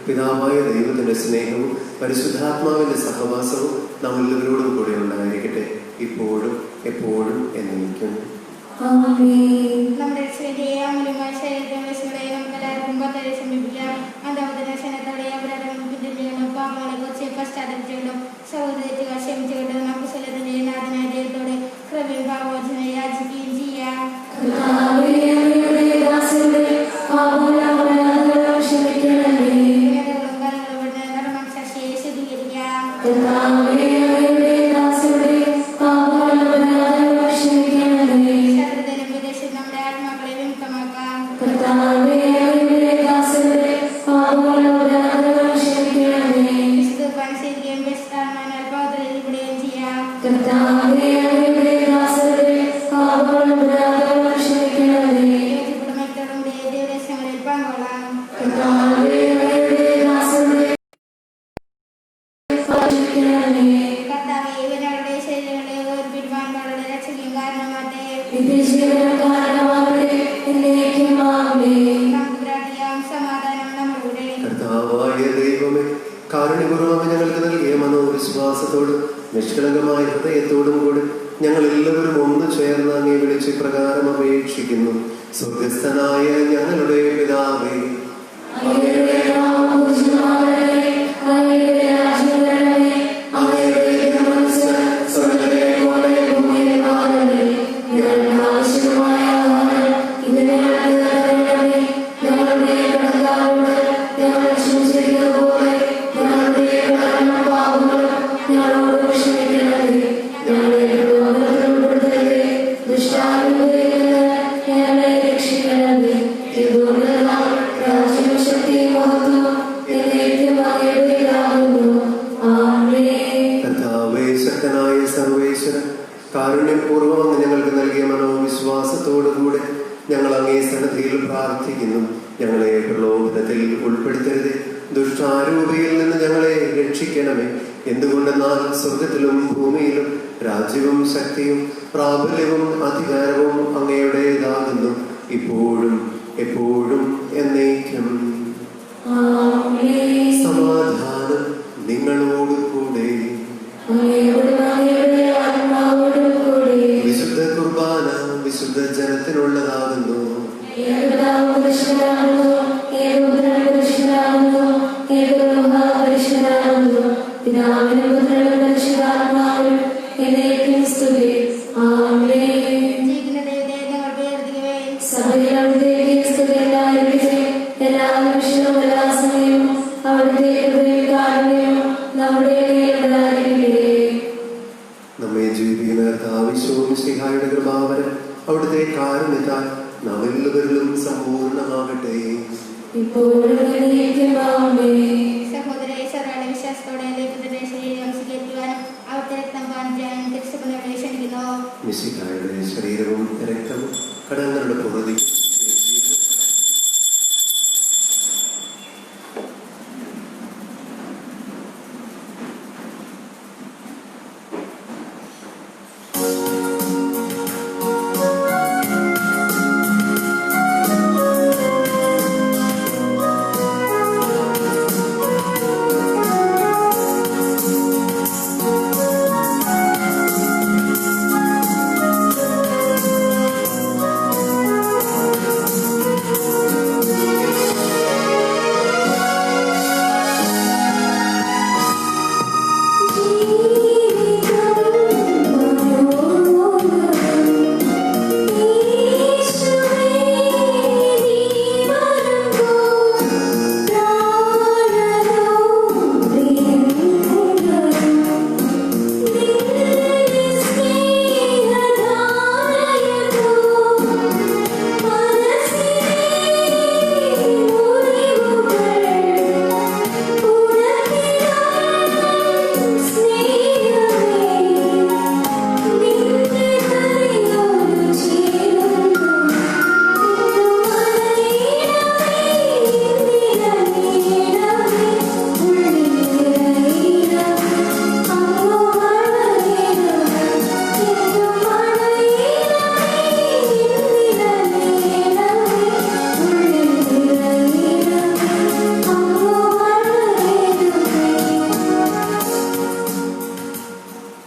പിതാവായ ദൈവത്തിന്റെ സ്നേഹവും പരിശുദ്ധാത്മാവിന്റെ സഹവാസവും നാം എല്ലാവരോടും കൂടെ ഉണ്ടായിരിക്കട്ടെ, ഇപ്പോഴും എപ്പോഴും എന്നേക്കും. ആമേൻ. നമ്മുടെ അമൂല്യമായ ശരീരത്തെ വിശുകളെയും നമുക്ക് എല്ലാവർക്കും പദ്ധതി സമീപിക്കാം. അന്ധവദർശനത്തോടെ അപരാധങ്ങളും പിന്തിരിഞ്ഞുകൊണ്ടും പാപങ്ങളെ കുറിച്ച് പശ്ചാത്തപിച്ചുകൊണ്ടും സഹോദരത്തുകൾ ക്ഷമിച്ചുകൊണ്ടും നമുക്ക് സ്ഥലത്തിന്റെ നാഥനായ ദൈവത്തോട് കൃപയും പാപമോചനം യാചിക്കുകയും ചെയ്യാം. കർത്താവേ, അങ്ങയുടെ ദാസരുടെ പാപങ്ങളും അപരാധങ്ങളും ക്ഷമിക്കണമേ. വേദങ്ങളും കാര്യങ്ങളും ഇവിടുന്ന് ധർമ്മസാക്ഷിയെ ശുദ്ധീകരിക്കാം. കർത്താവേ, അങ്ങയുടെ ദാസരുടെ പാപങ്ങളും അപരാധങ്ങളും ക്ഷമിക്കണമേ. ശത്രുതയിലും വിദേശത്തും നമ്മുടെ ആത്മാക്കളെ വിമുക്തമാക്കാം. കർത്താവേ, അങ്ങയുടെ ദാസരുടെ പാപങ്ങളും അപരാധങ്ങളും ക്ഷമിക്കണമേ. വിശുദ്ധ അനുസരിക്കുകയും ബെസ്റ്റാന്മാനാൽ പാത്രയിൽപ്പെടുകയും ചെയ്യാം. കർത്താവേ, അങ്ങയുടെ ദാസരുടെ പാപങ്ങളും അപരാധങ്ങളും ക്ഷമിക്കണമേ. യോജിപ്പുടമത്തോടും ദൈവദർശനങ്ങളിൽ പങ്കുകൊള്ളാം. കർത്താവേ, അങ്ങയുടെ ദാസരുടെ ക്ഷമിക്കണമേ. കർത്താവേ, ഇവരുടെ ശരീരങ്ങളെ ഓർപ്പിടുവാൻകളുടെ രക്ഷയ്ക്കും കാരണമാകട്ടെ. നിത്യജീവനം കാരണമാകട്ടെ. എന്നേക്കും ആമേൻ. നമുക്ക് പ്രാർത്ഥിക്കാം. സമാധാനം നമ്മളുടെ. കർത്താവായ ദൈവമേ, കാരുണ്യപൂർവ്വം ഞങ്ങൾക്ക് നൽകിയ മനോവിശ്വാസത്തോടും നിഷ്കളങ്കമായ ഹൃദയത്തോടും കൂടി ഞങ്ങൾ എല്ലാവരും ഒന്ന് ചേർന്ന് അങ്ങേ വിളിച്ച് പ്രകാരം അപേക്ഷിക്കുന്നു. സ്വർഗസ്ഥനായ ഞങ്ങളുടെ പിതാവേ, അങ്ങയുടെ നാമം പൂജിതമാകണമേ. അങ്ങയുടെ രാജ്യം വരണമേ. അങ്ങയുടെ തിരുമനസ്സ് സ്വർഗ്ഗത്തിലെ പോലെ ഭൂമിയിലുമാകണമേ. ഞങ്ങൾക്ക് ആവശ്യമായ ആഹാരം ഇന്ന് ഞങ്ങൾക്ക് തരണമേ. ഞങ്ങളുടെ കടക്കാരോട് ഞങ്ങൾ ക്ഷമിച്ചിരിക്കുന്നത് പോലെ ഞങ്ങളുടെ കടങ്ങളും പാപങ്ങളും ഞങ്ങളോട് ക്ഷമിക്കണമേ. ഞങ്ങളെ പ്രലോഭനത്തിൽ ഉൾപ്പെടുത്തരുതേ. ദുഷ്ടാരൂപയിൽ നിന്ന് ഞങ്ങളെ രക്ഷിക്കണമേ. എന്തുകൊണ്ടെന്നാൽ രാജ്യവും ശക്തിയും മഹത്വവും എന്നേക്കും അങ്ങയുടേതാകുന്നു. ആമേൻ. കർത്താവേ, ശക്തനായ സർവേശ്വരൻ, കാരുണ്യപൂർവ്വം അങ്ങ് ഞങ്ങൾക്ക് നൽകിയ മനോവിശ്വാസത്തോടുകൂടെ ഞങ്ങൾ അങ്ങേ സന്നിധിയിൽ പ്രാർത്ഥിക്കുന്നു. ഞങ്ങളെ പ്രലോഭനത്തിൽ ഉൾപ്പെടുത്തരുത്. ദുഷ്ടാരൂപിയിൽ നിന്ന് ഞങ്ങളെ രക്ഷിക്കണമേ. എന്തുകൊണ്ടെന്നാൽ സ്വർഗത്തിലും ഭൂമിയിലും രാജ്യവും ശക്തിയും പ്രാബല്യവും അധികാരവും അങ്ങയുടേതാകുന്നു, ഇപ്പോഴും എപ്പോഴും എന്നേക്കും. ആമേൻ. സമാധാനം നിങ്ങളോട് കൂടെ. അങ്ങയോടും അങ്ങയുടെ ആത്മാവോടും കൂടി. വിശുദ്ധ കുർബാന വിശുദ്ധ ജനത്തിനുള്ളതാകുന്നു. ഏകപിതാവ് പരിശുദ്ധനാകുന്നു. ഏകപുത്രൻ പരിശുദ്ധനാകുന്നു. ഏകരൂഹ പരിശുദ്ധനാകുന്നു. പിതാവിനും പുത്രനും പരിശുദ്ധാത്മാവിനും എന്നേക്കും സ്തുതി. ആമേൻ. ജീവിക്കുന്ന ദൈവത്തെ ഞങ്ങൾ പ്രവർത്തിക്കവേ. സഭയിൽ അവിടുത്തേക്ക് സ്തുതി ഉണ്ടായിരിക്കട്ടെ. എല്ലാ നിമിഷവും എല്ലാ സമയവും അവിടുത്തെ കൃപയും കാരുണ്യവും നമ്മുടെ മേലുണ്ടായിരിക്കട്ടെ. നമ്മെ ജീവിക്കുന്ന കർത്താവിശ്വവും ശ്രീഹായുടെ കൃപാവരം അവിടുത്തെ കാരുണ്യത്താൽ നാം എല്ലാവരിലും സമ്പൂർണ്ണമാകട്ടെ. ഇപ്പോഴും എന്നേക്കും ആമേൻ. സഹോദരരെ, സർവ്വ വിശ്വാസത്തോടെ ദൈവത്തിന്റെ ശരീരം സ്വീകരിക്കുവാനും അവിടുത്തെ രക്തം പാനിക്കാനും തിരിച്ചുകൊണ്ടവരെ ക്ഷണിക്കുന്നു. മിശിഹായുടെ ശരീരവും രക്തവും കടങ്ങളുടെ പൊറുതി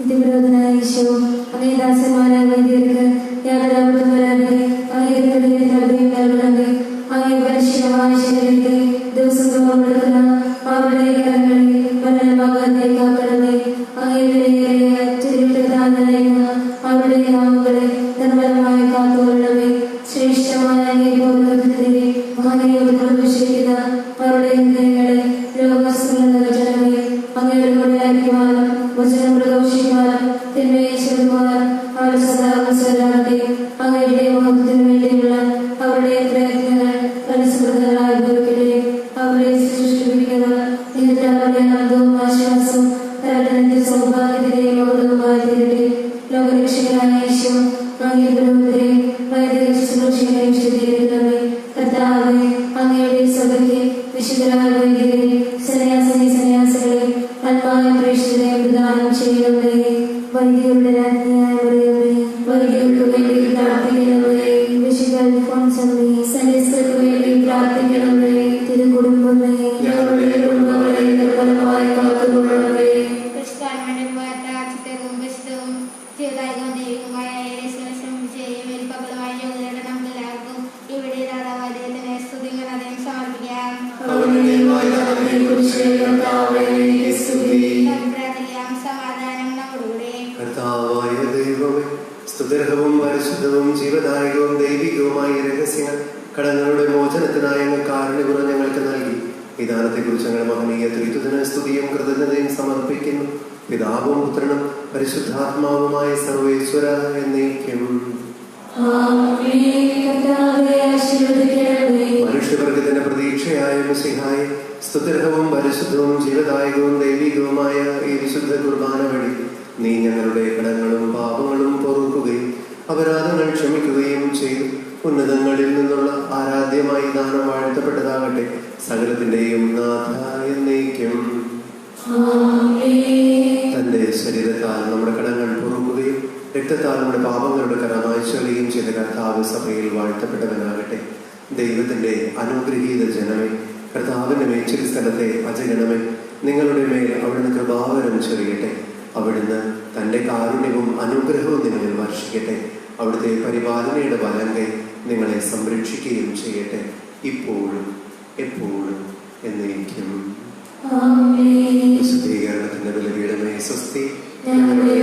നിത്യവിരോധനായ ഈശോ അങ്ങേ ദാസന്മാരായ വൈദ്യർക്ക് യാതൊരു ആത്മാക്കളെ നിർമ്മലമായി കാത്തുകൊള്ളണമേ. ശ്രേഷ്ഠമായ അങ്ങേ ബോധത്തിനെതിരെ മഹനീയത പ്രദർശിക്കുന്ന അവരുടെ ഹൃദയങ്ങളെ രോഗാസുരങ്ങളെ അങ്ങയുടെ കൂടെയായിരിക്കുവാനും വചനം പ്രഘോഷിക്കുവാനും തിന്മയെ ചെറുക്കുവാനും അവർ സദാ മനസ്സിലാകട്ടെ. അങ്ങയുടെ മഹത്വത്തിനു വേണ്ടിയുള്ള അവരുടെ പ്രയത്നങ്ങൾ പരിസൃതങ്ങളായി ഭവിക്കട്ടെ. അവരെ സൃഷ്ടിപ്പിക്കുന്നവർ ഇന്നത്തെ അവരുടെ ആനന്ദവും ആശ്വാസവും അവരുടെ സൗഭാഗ്യത്തിന്റെയും മഹത്വമായി തീരട്ടെ. ലോകരക്ഷകനായ യേശു അങ്ങേ പുരോഹിതരെയും വൈദിക ശുശ്രൂഷകരെയും ശുദ്ധീകരിക്കണമേ. കർത്താവേ, അങ്ങയുടെ സഭയ്ക്ക് വിശുദ്ധരായ വൈദികരെ സന്യാസികളെ അൽമായ പ്രേക്ഷിതരെയും പ്രദാനം ചെയ്യണമേ. വൈദികരുടെ രാജ്ഞിയായ മറിയമേ, വൈദികർക്ക് വേണ്ടി പ്രാർത്ഥിക്കണമേ. വിശുദ്ധ അൽഫോൻസമ്മേ, സന്യസ്തർക്ക് വേണ്ടി പ്രാർത്ഥിക്കണമേ. തിരുകുടുംബമേ, ഞങ്ങളുടെ കുടുംബങ്ങളെ നിർമ്മലമായി കാത്തുകൊള്ളണമേ. ക്രിസ്ത്യാനികളുടെ വാർത്താചിത്രവും വിശുദ്ധവും ജീവിതായികവും ദൈവികമായ പകലുമായി യോഗ്യതയുടെ നമുക്കെല്ലാവർക്കും ഇവിടെ ദാതാവായ ദൈവത്തിന് സ്തുതികൾ അദ്ദേഹം സമർപ്പിക്കാം. പ്രാർത്ഥിക്കാം. സമാധാനം നമ്മോടുകൂടെ. കർത്താവായ ദൈവമേ, സ്തുത്യർഹവും പരിശുദ്ധവും ജീവദായകവും ദൈവികവുമായ രഹസ്യങ്ങൾ കടങ്ങളുടെ മോചനത്തിനായി അങ്ങ് കാരുണ്യപൂർവ്വം ഞങ്ങൾക്ക് നൽകി. ഈ ദാനത്തെക്കുറിച്ച് ഞങ്ങൾ മഹനീയ ത്രിത്വത്തിന് സ്തുതിയും കൃതജ്ഞതയും സമർപ്പിക്കുന്നു. പിതാവും പുത്രനും പരിശുദ്ധാത്മാവുമായ സർവേശ്വര എന്നേക്കും. മനുഷ്യവർഗത്തിന്റെ പ്രതീക്ഷയായ മിശിഹായെ, സ്തുത്യർഹവും പരിശുദ്ധവും ജീവദായകവും ദൈവികവുമായ ഈ വിശുദ്ധ കുർബാന വഴി നീ ഞങ്ങളുടെ കടങ്ങളും പാപങ്ങളും പൊറുക്കുകയും അപരാധങ്ങൾ ക്ഷമിക്കുകയും ചെയ്തു. ഉന്നതങ്ങളിൽ നിന്നുള്ള ആരാധ്യമായി ദാനം വാഴ്ത്തപ്പെട്ടതാകട്ടെ. സകലത്തിന്റെയും നാഥ എന്നേക്കും. തന്റെ ശരീരത്താൽ നമ്മുടെ കടങ്ങൾ പൊറുക്കുകയും രക്തത്താൽ നമ്മുടെ പാപങ്ങളുടെ കര മായ്ച്ചുകളയുകയും ചെയ്ത കർത്താവ് സഭയിൽ വാഴ്ത്തപ്പെട്ടവനാകട്ടെ. ദൈവത്തിന്റെ അനുഗ്രഹീത ജനമേ, കർത്താവിന്റെ മേച്ചിൽ സ്ഥലത്തെ അജഗണമേ, നിങ്ങളുടെ മേൽ അവിടുന്ന് കൃപാവരം ചൊരിയട്ടെ. അവിടുന്ന് തന്റെ കാരുണ്യവും അനുഗ്രഹവും നിങ്ങളിൽ വർഷിക്കട്ടെ. അവിടുത്തെ പരിപാലനയുടെ വലങ്കൈ നിങ്ങളെ സംരക്ഷിക്കുകയും ചെയ്യട്ടെ, ഇപ്പോഴും എപ്പോഴും എന്നേക്കും. വിശുദ്ധീകരണത്തിന്റെ ബലിപീഠമേ സ്വസ്തി. ഞങ്ങളുടെ